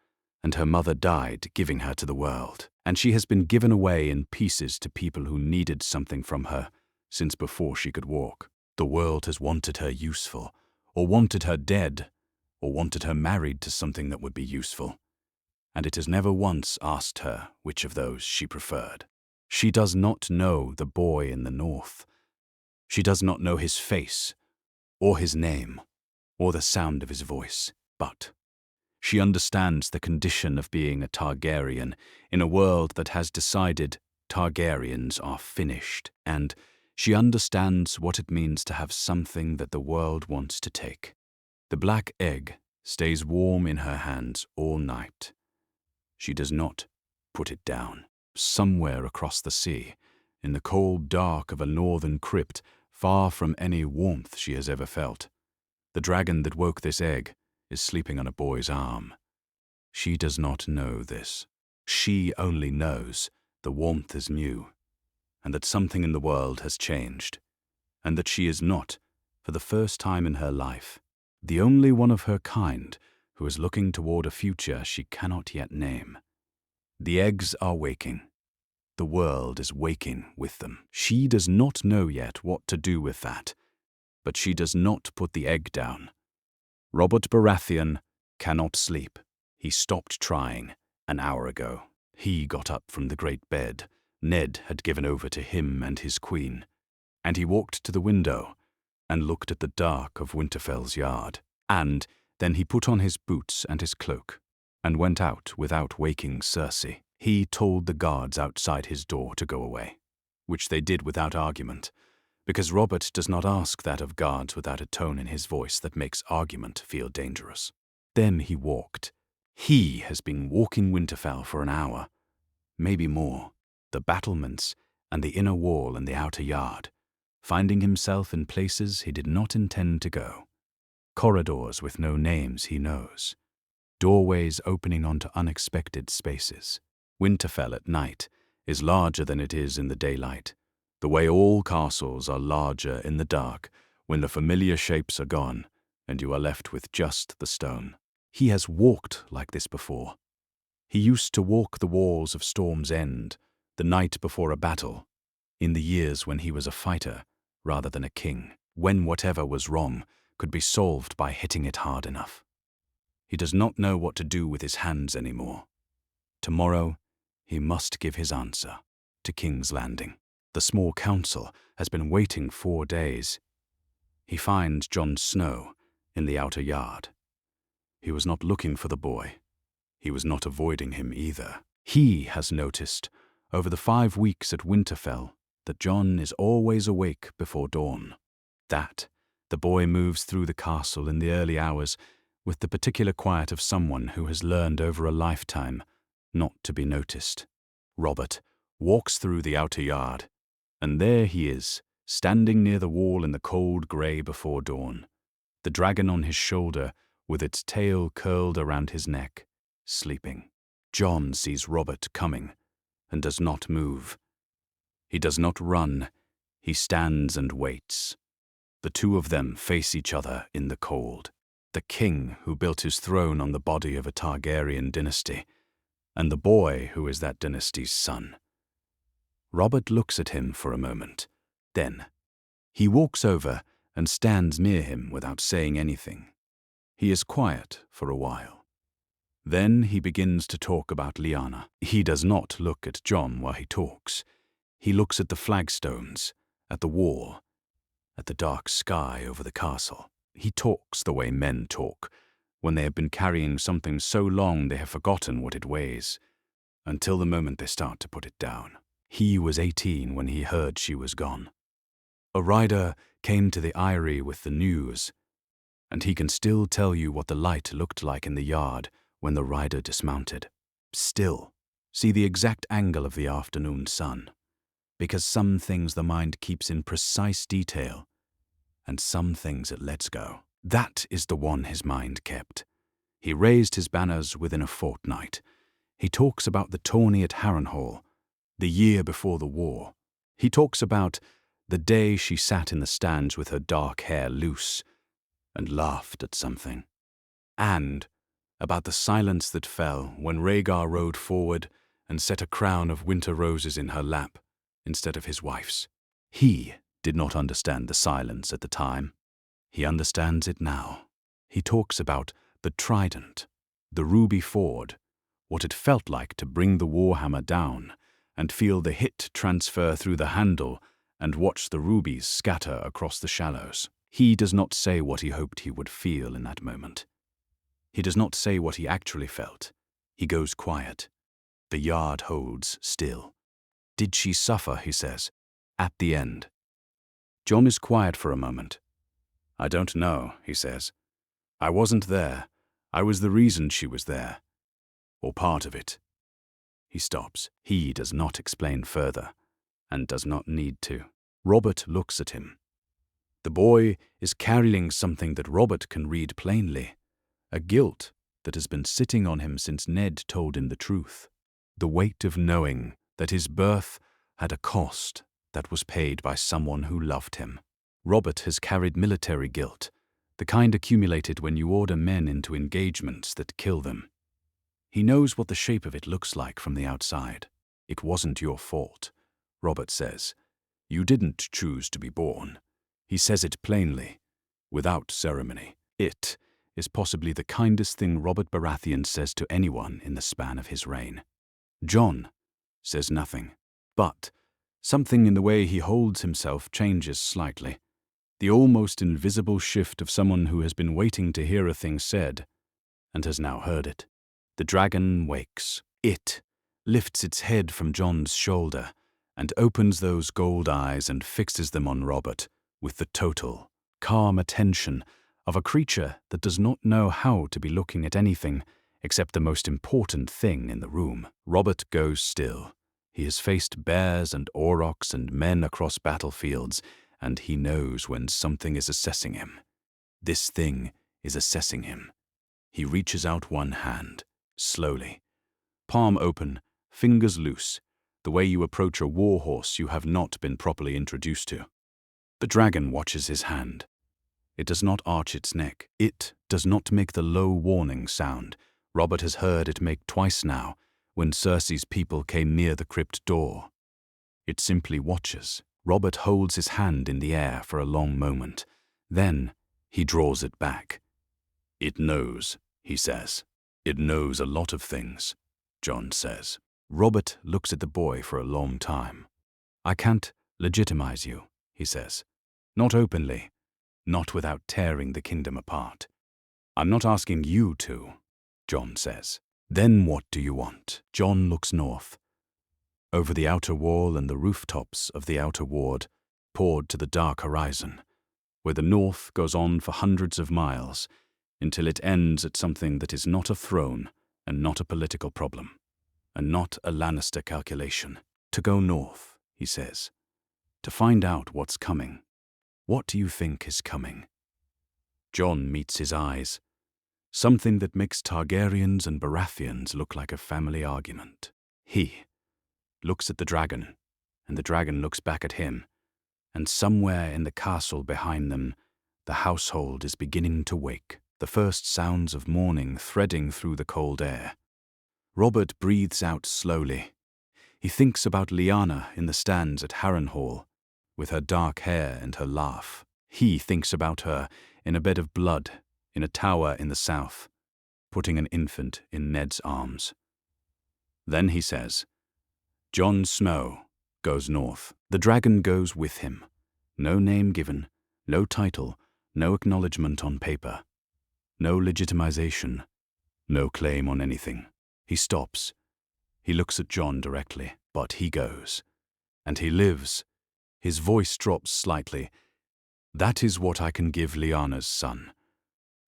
and her mother died giving her to the world, and she has been given away in pieces to people who needed something from her since before she could walk. The world has wanted her useful, or wanted her dead, or wanted her married to something that would be useful, and it has never once asked her which of those she preferred. She does not know the boy in the north. She does not know his face, or his name, or the sound of his voice, but she understands the condition of being a Targaryen in a world that has decided Targaryens are finished, and she understands what it means to have something that the world wants to take. The black egg stays warm in her hands all night. She does not put it down. Somewhere across the sea, in the cold dark of a northern crypt, far from any warmth she has ever felt, the dragon that woke this egg is sleeping on a boy's arm. She does not know this. She only knows the warmth is new, and that something in the world has changed, and that she is not, for the first time in her life, the only one of her kind who is looking toward a future she cannot yet name. The eggs are waking. The world is waking with them. She does not know yet what to do with that, but she does not put the egg down. Robert Baratheon cannot sleep. He stopped trying an hour ago. He got up from the great bed Ned had given over to him and his queen, and he walked to the window and looked at the dark of Winterfell's yard. And then he put on his boots and his cloak and went out without waking Cersei. He told the guards outside his door to go away, which they did without argument, because Robert does not ask that of guards without a tone in his voice that makes argument feel dangerous. Then he walked. He has been walking Winterfell for an hour, maybe more, the battlements and the inner wall and the outer yard, finding himself in places he did not intend to go. Corridors with no names he knows. Doorways opening onto unexpected spaces. Winterfell at night is larger than it is in the daylight, the way all castles are larger in the dark when the familiar shapes are gone and you are left with just the stone. He has walked like this before. He used to walk the walls of Storm's End, the night before a battle, in the years when he was a fighter rather than a king, when whatever was wrong could be solved by hitting it hard enough. He does not know what to do with his hands anymore. Tomorrow, he must give his answer to King's Landing. The small council has been waiting 4 days. He finds Jon Snow in the outer yard. He was not looking for the boy. He was not avoiding him either. He has noticed, over the 5 weeks at Winterfell, that Jon is always awake before dawn. That the boy moves through the castle in the early hours with the particular quiet of someone who has learned over a lifetime not to be noticed. Robert walks through the outer yard, and there he is, standing near the wall in the cold grey before dawn, the dragon on his shoulder with its tail curled around his neck, sleeping. Jon sees Robert coming and does not move. He does not run. He stands and waits. The two of them face each other in the cold. The king who built his throne on the body of a Targaryen dynasty, and the boy who is that dynasty's son. Robert looks at him for a moment. Then he walks over and stands near him without saying anything. He is quiet for a while. Then he begins to talk about Lyanna. He does not look at Jon while he talks. He looks at the flagstones, at the wall, at the dark sky over the castle. He talks the way men talk, when they have been carrying something so long they have forgotten what it weighs, until the moment they start to put it down. He was 18 when he heard she was gone. A rider came to the eyrie with the news, and he can still tell you what the light looked like in the yard when the rider dismounted. Still, see the exact angle of the afternoon sun, because some things the mind keeps in precise detail, and some things it lets go. That is the one his mind kept. He raised his banners within a fortnight. He talks about the tourney at Harrenhal, the year before the war. He talks about the day she sat in the stands with her dark hair loose and laughed at something. And about the silence that fell when Rhaegar rode forward and set a crown of winter roses in her lap instead of his wife's. He did not understand the silence at the time. He understands it now. He talks about the trident, the ruby ford, what it felt like to bring the warhammer down and feel the hit transfer through the handle and watch the rubies scatter across the shallows. He does not say what he hoped he would feel in that moment. He does not say what he actually felt. He goes quiet. The yard holds still. Did she suffer, he says, at the end? Jon is quiet for a moment. I don't know, he says. I wasn't there. I was the reason she was there. Or part of it. He stops. He does not explain further, and does not need to. Robert looks at him. The boy is carrying something that Robert can read plainly, a guilt that has been sitting on him since Ned told him the truth. The weight of knowing that his birth had a cost that was paid by someone who loved him. Robert has carried military guilt, the kind accumulated when you order men into engagements that kill them. He knows what the shape of it looks like from the outside. It wasn't your fault, Robert says. You didn't choose to be born. He says it plainly, without ceremony. It is possibly the kindest thing Robert Baratheon says to anyone in the span of his reign. Jon says nothing, but something in the way he holds himself changes slightly. The almost invisible shift of someone who has been waiting to hear a thing said, and has now heard it. The dragon wakes. It lifts its head from Jon's shoulder and opens those gold eyes and fixes them on Robert with the total, calm attention of a creature that does not know how to be looking at anything except the most important thing in the room. Robert goes still. He has faced bears and aurochs and men across battlefields, and he knows when something is assessing him. This thing is assessing him. He reaches out one hand, slowly, palm open, fingers loose, the way you approach a war horse you have not been properly introduced to. The dragon watches his hand. It does not arch its neck. It does not make the low warning sound Robert has heard it make twice now when Cersei's people came near the crypt door. It simply watches. Robert holds his hand in the air for a long moment. Then he draws it back. It knows, he says. It knows a lot of things, Jon says. Robert looks at the boy for a long time. I can't legitimize you, he says. Not openly, not without tearing the kingdom apart. I'm not asking you to, Jon says. Then what do you want? Jon looks north. Over the outer wall and the rooftops of the outer ward, poured to the dark horizon, where the north goes on for hundreds of miles, until it ends at something that is not a throne and not a political problem, and not a Lannister calculation. To go north, he says, to find out what's coming. What do you think is coming? Jon meets his eyes. Something that makes Targaryens and Baratheons look like a family argument. He looks at the dragon, and the dragon looks back at him, and somewhere in the castle behind them, the household is beginning to wake, the first sounds of morning threading through the cold air. Robert breathes out slowly. He thinks about Lyanna in the stands at Harrenhal, with her dark hair and her laugh. He thinks about her in a bed of blood, in a tower in the south, putting an infant in Ned's arms. Then he says, Jon Snow goes north. The dragon goes with him. No name given, no title, no acknowledgement on paper, no legitimization, no claim on anything. He stops. He looks at Jon directly, but he goes. And he lives. His voice drops slightly. That is what I can give Lyanna's son.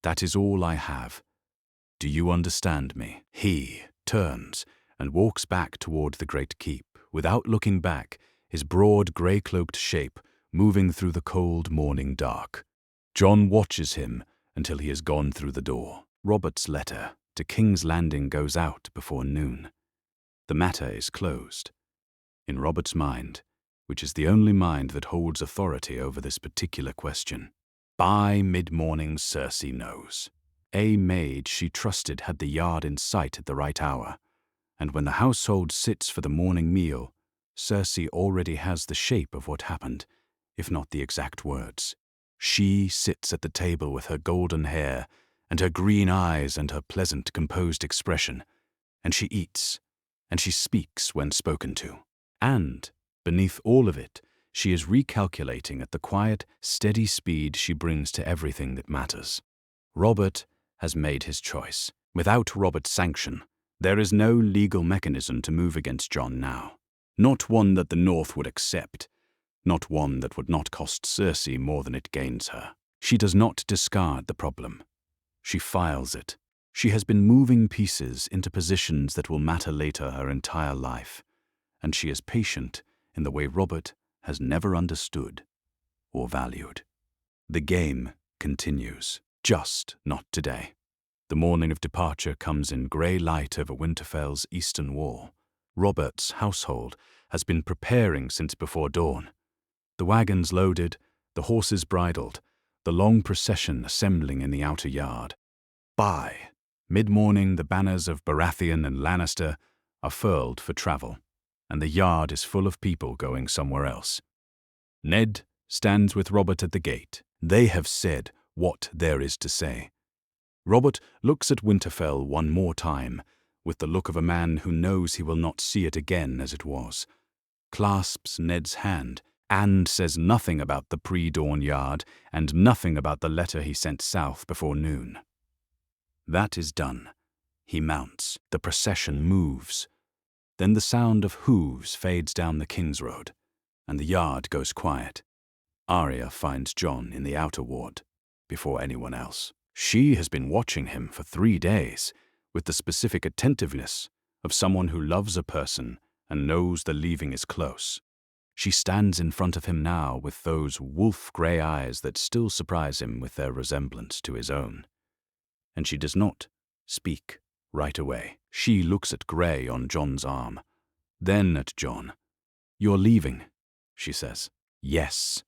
That is all I have. Do you understand me? He turns and walks back toward the great keep, without looking back, his broad grey-cloaked shape moving through the cold morning dark. Jon watches him until he has gone through the door. Robert's letter to King's Landing goes out before noon. The matter is closed. In Robert's mind, which is the only mind that holds authority over this particular question. By mid-morning, Cersei knows. A maid she trusted had the yard in sight at the right hour, and when the household sits for the morning meal, Cersei already has the shape of what happened, if not the exact words. She sits at the table with her golden hair, and her green eyes and her pleasant, composed expression, and she eats, and she speaks when spoken to. And, beneath all of it, she is recalculating at the quiet, steady speed she brings to everything that matters. Robert has made his choice. Without Robert's sanction, there is no legal mechanism to move against Jon now. Not one that the North would accept. Not one that would not cost Cersei more than it gains her. She does not discard the problem. She files it. She has been moving pieces into positions that will matter later her entire life, and she is patient in the way Robert has never understood or valued. The game continues, just not today. The morning of departure comes in grey light over Winterfell's eastern wall. Robert's household has been preparing since before dawn. The wagons loaded, the horses bridled, the long procession assembling in the outer yard. By mid-morning, the banners of Baratheon and Lannister are furled for travel, and the yard is full of people going somewhere else. Ned stands with Robert at the gate. They have said what there is to say. Robert looks at Winterfell one more time, with the look of a man who knows he will not see it again as it was, clasps Ned's hand, and says nothing about the pre-dawn yard and nothing about the letter he sent south before noon. That is done. He mounts. The procession moves. Then the sound of hooves fades down the King's Road, and the yard goes quiet. Arya finds Jon in the outer ward, before anyone else. She has been watching him for 3 days, with the specific attentiveness of someone who loves a person and knows the leaving is close. She stands in front of him now with those wolf-grey eyes that still surprise him with their resemblance to his own. And she does not speak right away. She looks at Grey on Jon's arm, then at Jon. "You're leaving," she says. "Yes.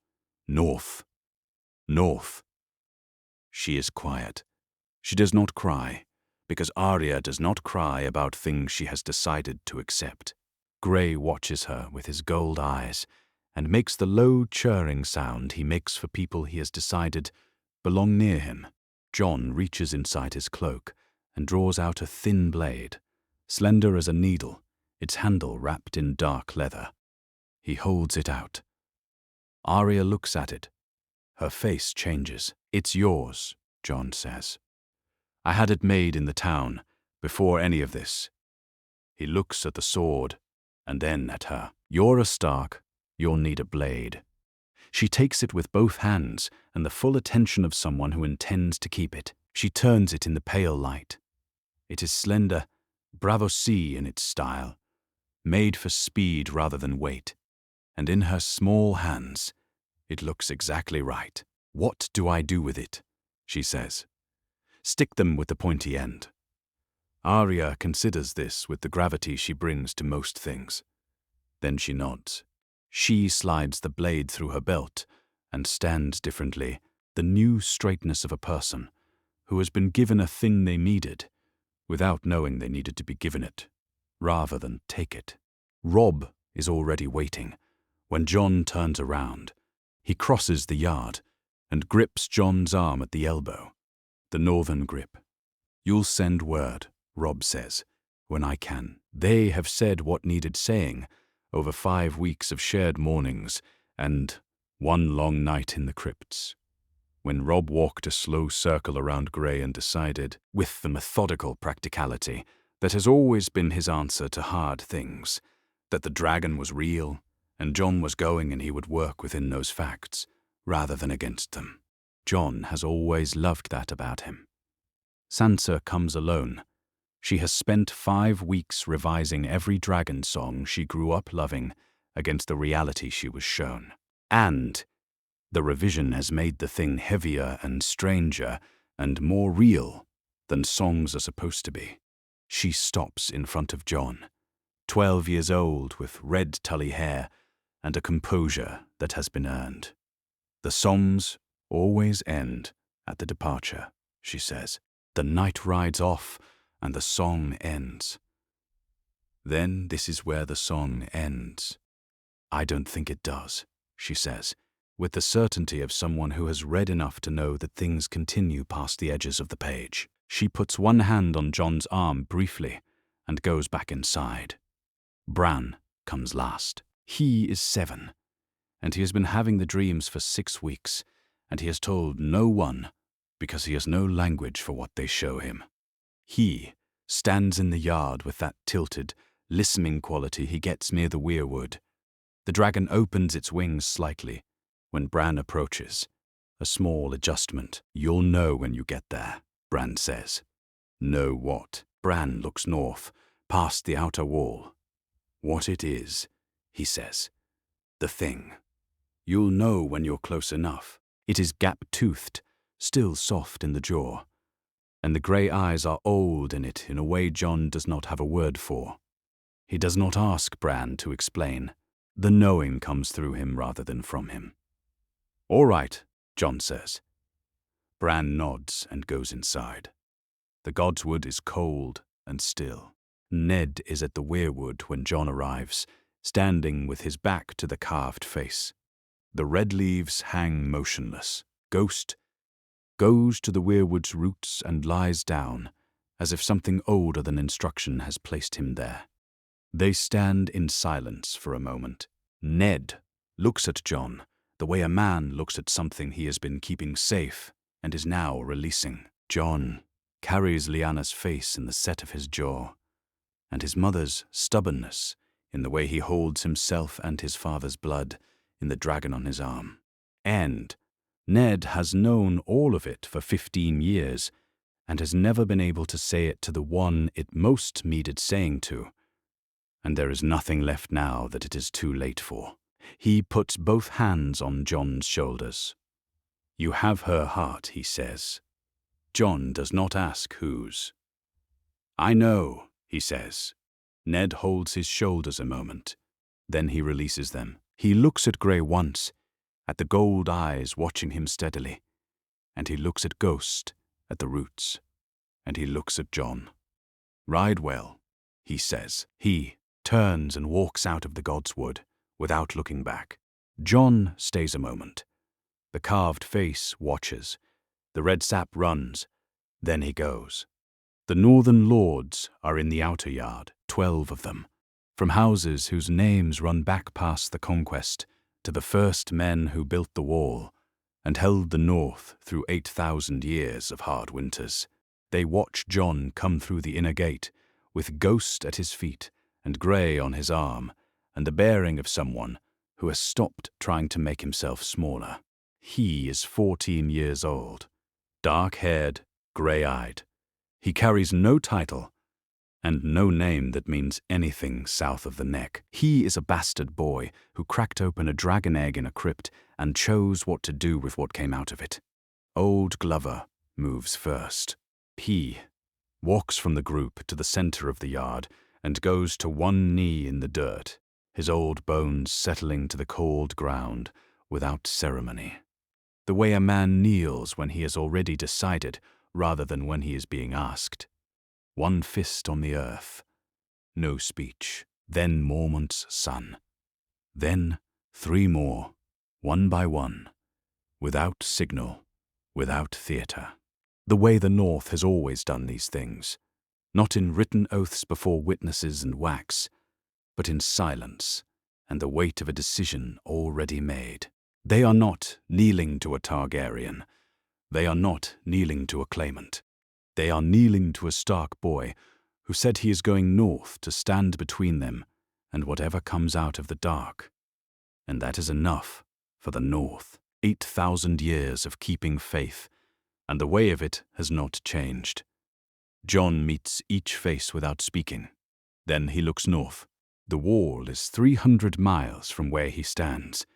North. North." She is quiet. She does not cry, because Arya does not cry about things she has decided to accept. Grey watches her with his gold eyes and makes the low churring sound he makes for people he has decided belong near him. Jon reaches inside his cloak and draws out a thin blade, slender as a needle, its handle wrapped in dark leather. He holds it out. Arya looks at it. Her face changes. "It's yours," Jon says. I had it made in the town, before any of this." He looks at the sword, and then at her. "You're a Stark, you'll need a blade." She takes it with both hands and the full attention of someone who intends to keep it. She turns it in the pale light. It is slender, bravos-y in its style, made for speed rather than weight, and in her small hands, it looks exactly right. "What do I do with it?" she says. "Stick them with the pointy end." Arya considers this with the gravity she brings to most things. Then she nods. She slides the blade through her belt and stands differently, the new straightness of a person who has been given a thing they needed without knowing they needed to be given it, rather than take it. Robb is already waiting. When Jon turns around, he crosses the yard and grips Jon's arm at the elbow, the northern grip. "You'll send word," Robb says, "when I can." They have said what needed saying over 5 weeks of shared mornings and one long night in the crypts. When Robb walked a slow circle around Grey and decided, with the methodical practicality that has always been his answer to hard things, that the dragon was real, and Jon was going and he would work within those facts, rather than against them. Jon has always loved that about him. Sansa comes alone. She has spent 5 weeks revising every dragon song she grew up loving against the reality she was shown. And the revision has made the thing heavier and stranger and more real than songs are supposed to be. She stops in front of Jon, 12 years old with red tully hair and a composure that has been earned. "The psalms always end at the departure," she says. "The night rides off and the song ends. Then this is where the song ends." "I don't think it does," she says, with the certainty of someone who has read enough to know that things continue past the edges of the page. She puts one hand on Jon's arm briefly and goes back inside. Bran comes last. He is 7, and he has been having the dreams for 6 weeks, and he has told no one because he has no language for what they show him. He stands in the yard with that tilted, listening quality he gets near the weirwood. The dragon opens its wings slightly when Bran approaches. A small adjustment. "You'll know when you get there," Bran says. "Know what?" Bran looks north, past the outer wall. "What it is," he says. "The thing. You'll know when you're close enough." It is gap-toothed, still soft in the jaw, and the grey eyes are old in it in a way Jon does not have a word for. He does not ask Bran to explain. The knowing comes through him rather than from him. "All right," Jon says. Bran nods and goes inside. The godswood is cold and still. Ned is at the weirwood when Jon arrives, standing with his back to the carved face. The red leaves hang motionless. Ghost goes to the weirwood's roots and lies down, as if something older than instruction has placed him there. They stand in silence for a moment. Ned looks at Jon the way a man looks at something he has been keeping safe and is now releasing. Jon carries Lyanna's face in the set of his jaw, and his mother's stubbornness in the way he holds himself and his father's blood in the dragon on his arm. And Ned has known all of it for 15 years and has never been able to say it to the one it most needed saying to. And there is nothing left now that it is too late for. He puts both hands on Jon's shoulders. "You have her heart," he says. Jon does not ask whose. "I know," he says. Ned holds his shoulders a moment. Then he releases them. He looks at Grey once, at the gold eyes watching him steadily, and he looks at Ghost, at the roots, and he looks at Jon. "Ride well," he says. He turns and walks out of the godswood without looking back. Jon stays a moment. The carved face watches. The red sap runs. Then he goes. The northern lords are in the outer yard, 12 of them, from houses whose names run back past the conquest to the first men who built the wall and held the north through 8,000 years of hard winters. They watch Jon come through the inner gate, with Ghost at his feet and Grey on his arm, and the bearing of someone who has stopped trying to make himself smaller. He is 14 years old, dark-haired, grey-eyed. He carries no title and no name that means anything south of the neck. He is a bastard boy who cracked open a dragon egg in a crypt and chose what to do with what came out of it. Old Glover moves first. He walks from the group to the center of the yard and goes to one knee in the dirt, his old bones settling to the cold ground without ceremony. The way a man kneels when he has already decided rather than when he is being asked. One fist on the earth. No speech. Then Mormont's son. Then 3 more, one by one, without signal, without theatre. The way the North has always done these things, not in written oaths before witnesses and wax, but in silence and the weight of a decision already made. They are not kneeling to a Targaryen. They are not kneeling to a claimant. They are kneeling to a Stark boy who said he is going north to stand between them and whatever comes out of the dark. And that is enough for the North. 8,000 years of keeping faith, and the way of it has not changed. Jon meets each face without speaking. Then he looks north. The wall is 300 miles from where he stands.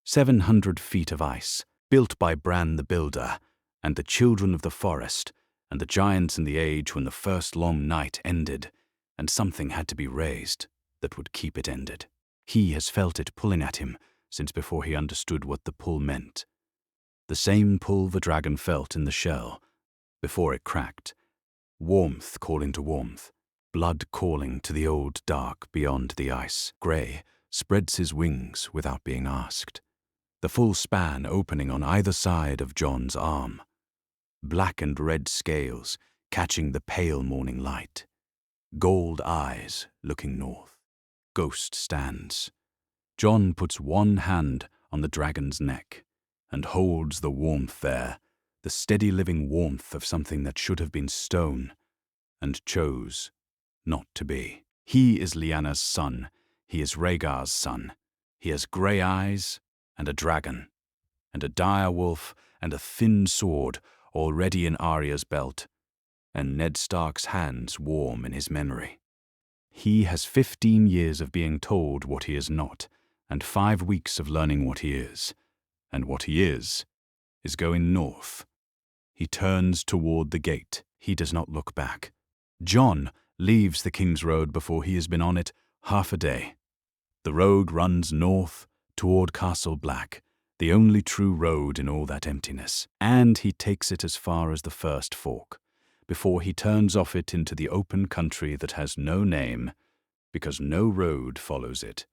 700 feet of ice, built by Bran the Builder, and the children of the forest, and the giants in the age when the first long night ended, and something had to be raised that would keep it ended. He has felt it pulling at him since before he understood what the pull meant. The same pull the dragon felt in the shell, before it cracked. Warmth calling to warmth, blood calling to the old dark beyond the ice. Grey spreads his wings without being asked, the full span opening on either side of Jon's arm. Black and red scales catching the pale morning light. Gold eyes looking north. Ghost stands. Jon puts one hand on the dragon's neck and holds the warmth there, the steady living warmth of something that should have been stone and chose not to be. He is Lyanna's son. He is Rhaegar's son. He has grey eyes and a dragon, and a dire wolf and a thin sword already in Arya's belt, and Ned Stark's hands warm in his memory. He has 15 years of being told what he is not, and 5 weeks of learning what he is. And what he is going north. He turns toward the gate. He does not look back. Jon leaves the King's Road before he has been on it half a day. The road runs north toward Castle Black, the only true road in all that emptiness, and he takes it as far as the first fork, before he turns off it into the open country that has no name, because no road follows it,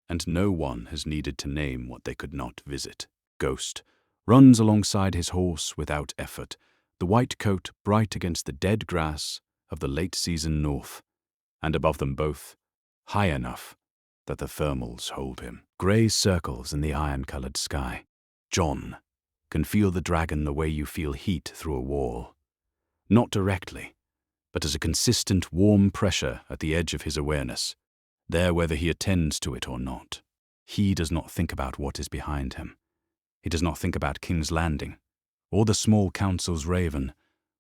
and no one has needed to name what they could not visit. Ghost runs alongside his horse without effort, the white coat bright against the dead grass of the late-season north, and above them both, high enough that the thermals hold him. Grey circles in the iron-colored sky. Jon can feel the dragon the way you feel heat through a wall. Not directly, but as a consistent warm pressure at the edge of his awareness, there whether he attends to it or not. He does not think about what is behind him. He does not think about King's Landing, or the small council's raven,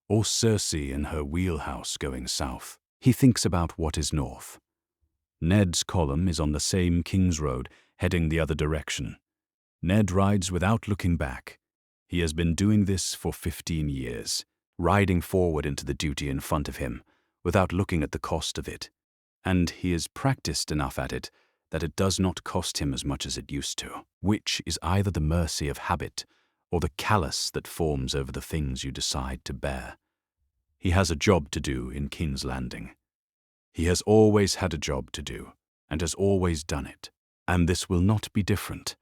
or Cersei in her wheelhouse going south. He thinks about what is north. Ned's column is on the same King's Road, heading the other direction. Ned rides without looking back. He has been doing this for 15 years, riding forward into the duty in front of him, without looking at the cost of it. And he is practiced enough at it that it does not cost him as much as it used to, which is either the mercy of habit or the callous that forms over the things you decide to bear. He has a job to do in King's Landing. He has always had a job to do, and has always done it. And this will not be different,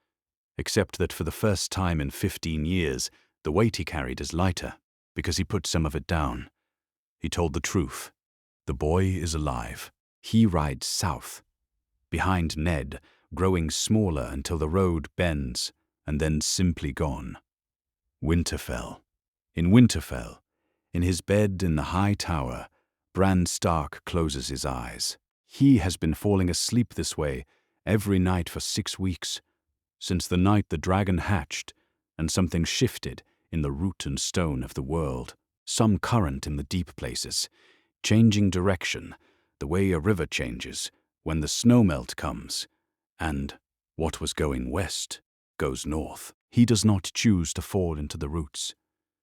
except that for the first time in 15 years, the weight he carried is lighter, because he put some of it down. He told the truth. The boy is alive. He rides south, behind Ned, growing smaller until the road bends, and then simply gone. Winterfell. In Winterfell, In his bed in the high tower, Bran Stark closes his eyes. He has been falling asleep this way every night for 6 weeks, since the night the dragon hatched and something shifted in the root and stone of the world. Some current in the deep places, changing direction, the way a river changes when the snowmelt comes, and what was going west goes north. He does not choose to fall into the roots.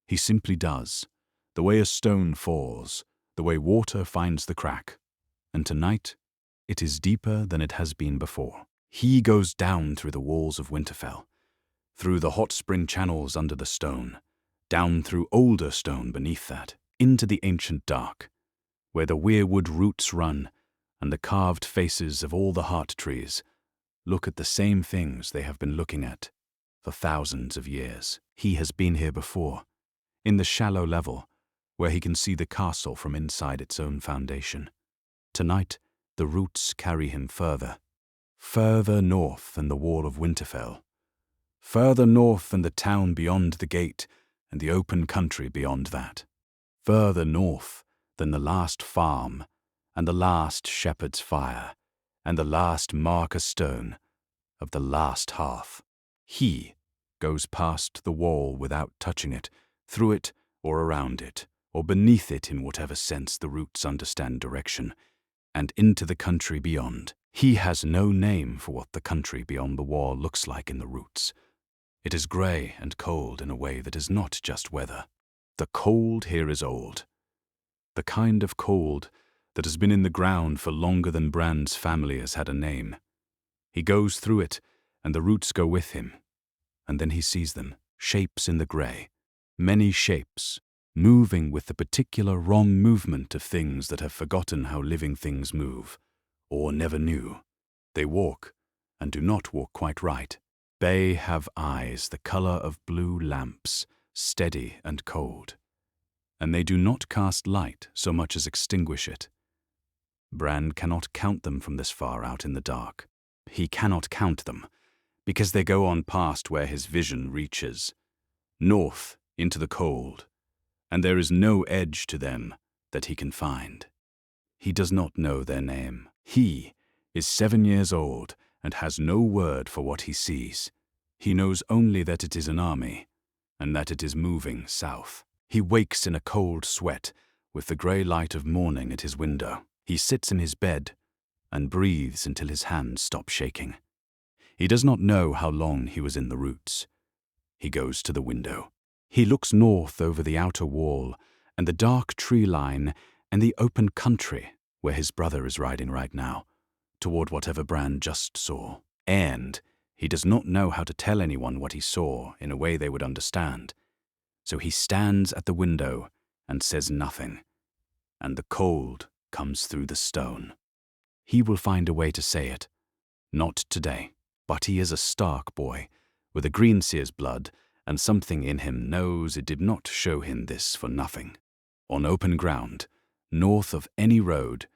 He simply does, the way a stone falls, the way water finds the crack. And tonight, it is deeper than it has been before. He goes down through the walls of Winterfell, through the hot spring channels under the stone, down through older stone beneath that, into the ancient dark, where the weirwood roots run and the carved faces of all the heart trees look at the same things they have been looking at for thousands of years. He has been here before, in the shallow level, where he can see the castle from inside its own foundation. Tonight, the roots carry him further north than the wall of Winterfell, further north than the town beyond the gate and the open country beyond that, further north than the last farm and the last shepherd's fire and the last marker stone of the last hearth. He goes past the wall without touching it, through it or around it, or beneath it in whatever sense the roots understand direction, and into the country beyond. He has no name for what the country beyond the wall looks like in the roots. It is grey and cold in a way that is not just weather. The cold here is old. The kind of cold that has been in the ground for longer than Bran's family has had a name. He goes through it, and the roots go with him. And then he sees them, shapes in the grey, many shapes, moving with the particular wrong movement of things that have forgotten how living things move, or never knew. They walk, and do not walk quite right. They have eyes the colour of blue lamps, steady and cold, and they do not cast light so much as extinguish it. Bran cannot count them from this far out in the dark. He cannot count them, because they go on past where his vision reaches, north into the cold, and there is no edge to them that he can find. He does not know their name. He is 7 years old and has no word for what he sees. He knows only that it is an army, and that it is moving south. He wakes in a cold sweat, with the grey light of morning at his window. He sits in his bed and breathes until his hands stop shaking. He does not know how long he was in the roots. He goes to the window. He looks north over the outer wall and the dark tree line and the open country where his brother is riding right now, toward whatever Bran just saw. And he does not know how to tell anyone what he saw in a way they would understand. So he stands at the window and says nothing, and the cold comes through the stone. He will find a way to say it. Not today, but he is a Stark boy, with a Greenseer's blood, and something in him knows it did not show him this for nothing. On open ground, north of any road,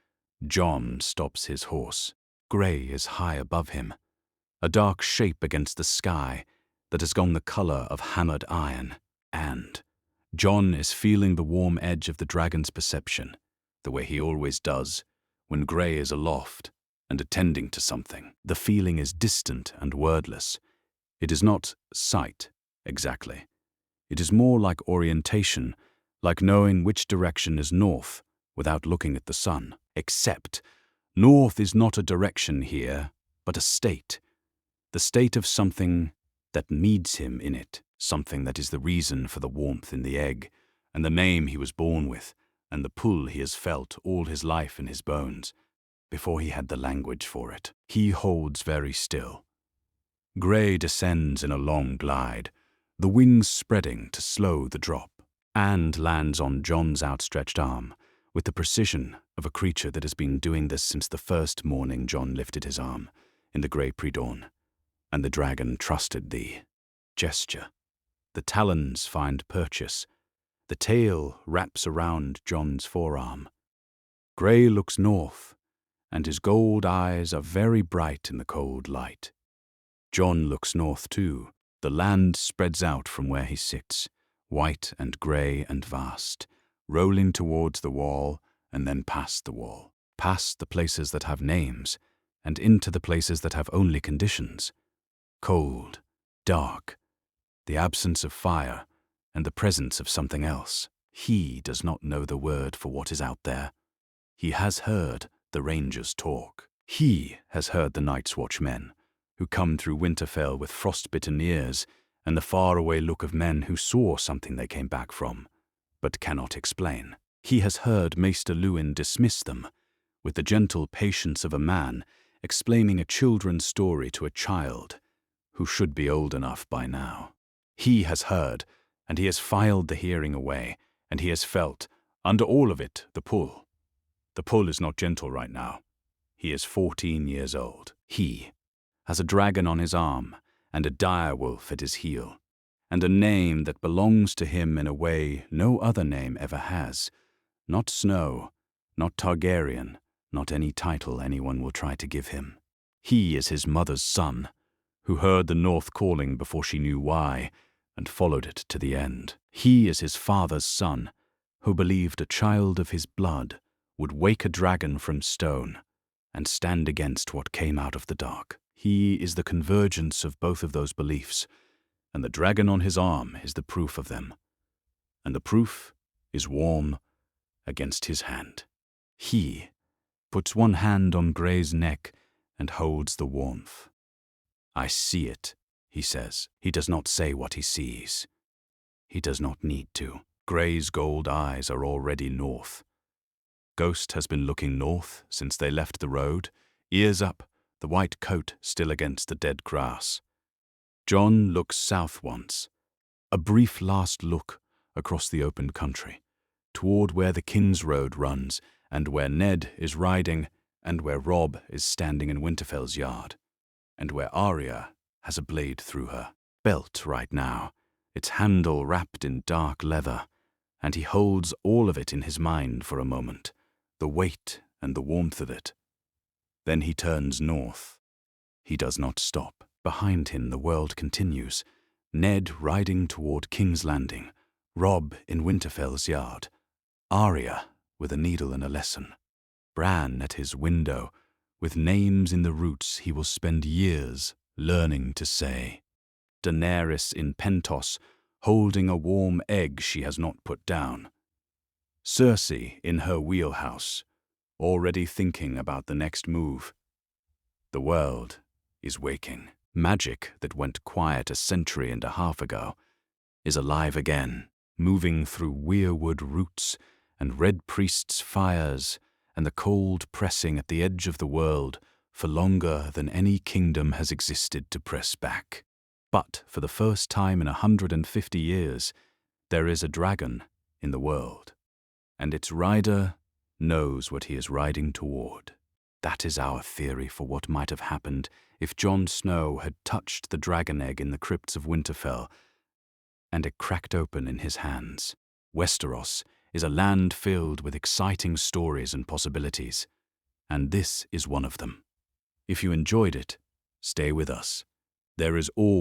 Jon stops his horse. Grey is high above him, a dark shape against the sky that has gone the colour of hammered iron, and Jon is feeling the warm edge of the dragon's perception, the way he always does when Grey is aloft and attending to something. The feeling is distant and wordless. It is not sight, exactly. It is more like orientation, like knowing which direction is north without looking at the sun. Except, north is not a direction here, but a state. The state of something that needs him in it, something that is the reason for the warmth in the egg, and the name he was born with, and the pull he has felt all his life in his bones, before he had the language for it. He holds very still. Grey descends in a long glide, the wings spreading to slow the drop, and lands on Jon's outstretched arm, with the precision of a creature that has been doing this since the first morning Jon lifted his arm, in the grey pre-dawn, and the dragon trusted the gesture. The talons find purchase. The tail wraps around Jon's forearm. Grey looks north, and his gold eyes are very bright in the cold light. Jon looks north too. The land spreads out from where he sits, white and grey and vast, rolling towards the wall and then past the wall, past the places that have names, and into the places that have only conditions. Cold, dark, the absence of fire, and the presence of something else. He does not know the word for what is out there. He has heard the rangers talk. He has heard the Night's Watch men, who come through Winterfell with frostbitten ears and the faraway look of men who saw something they came back from, but cannot explain. He has heard Maester Luwin dismiss them, with the gentle patience of a man explaining a children's story to a child who should be old enough by now. He has heard, and he has filed the hearing away, and he has felt, under all of it, the pull. The pull is not gentle right now. He is 14 years old. He has a dragon on his arm and a direwolf at his heel, and a name that belongs to him in a way no other name ever has. Not Snow, not Targaryen, not any title anyone will try to give him. He is his mother's son, who heard the North calling before she knew why, and followed it to the end. He is his father's son, who believed a child of his blood would wake a dragon from stone and stand against what came out of the dark. He is the convergence of both of those beliefs, and the dragon on his arm is the proof of them. And the proof is warm against his hand. He puts one hand on Grey's neck and holds the warmth. "I see it," he says. He does not say what he sees. He does not need to. Grey's gold eyes are already north. Ghost has been looking north since they left the road, ears up, the white coat still against the dead grass. Jon looks south once, a brief last look across the open country, toward where the King's Road runs, and where Ned is riding, and where Robb is standing in Winterfell's yard, and where Arya has a blade through her belt right now, its handle wrapped in dark leather, and he holds all of it in his mind for a moment, the weight and the warmth of it. Then he turns north. He does not stop. Behind him the world continues, Ned riding toward King's Landing, Robb in Winterfell's yard, Arya with a needle and a lesson, Bran at his window with names in the roots he will spend years learning to say, Daenerys in Pentos holding a warm egg she has not put down, Cersei in her wheelhouse, already thinking about the next move. The world is waking. Magic that went quiet a century and a half ago is alive again, moving through weirwood roots and red priests' fires and the cold pressing at the edge of the world for longer than any kingdom has existed to press back. But for the first time in 150 years, there is a dragon in the world, and its rider knows what he is riding toward. That is our theory for what might have happened if Jon Snow had touched the dragon egg in the Crypts of Winterfell, and it cracked open in his hands. Westeros is a land filled with exciting stories and possibilities, and this is one of them. If you enjoyed it, stay with us. There is always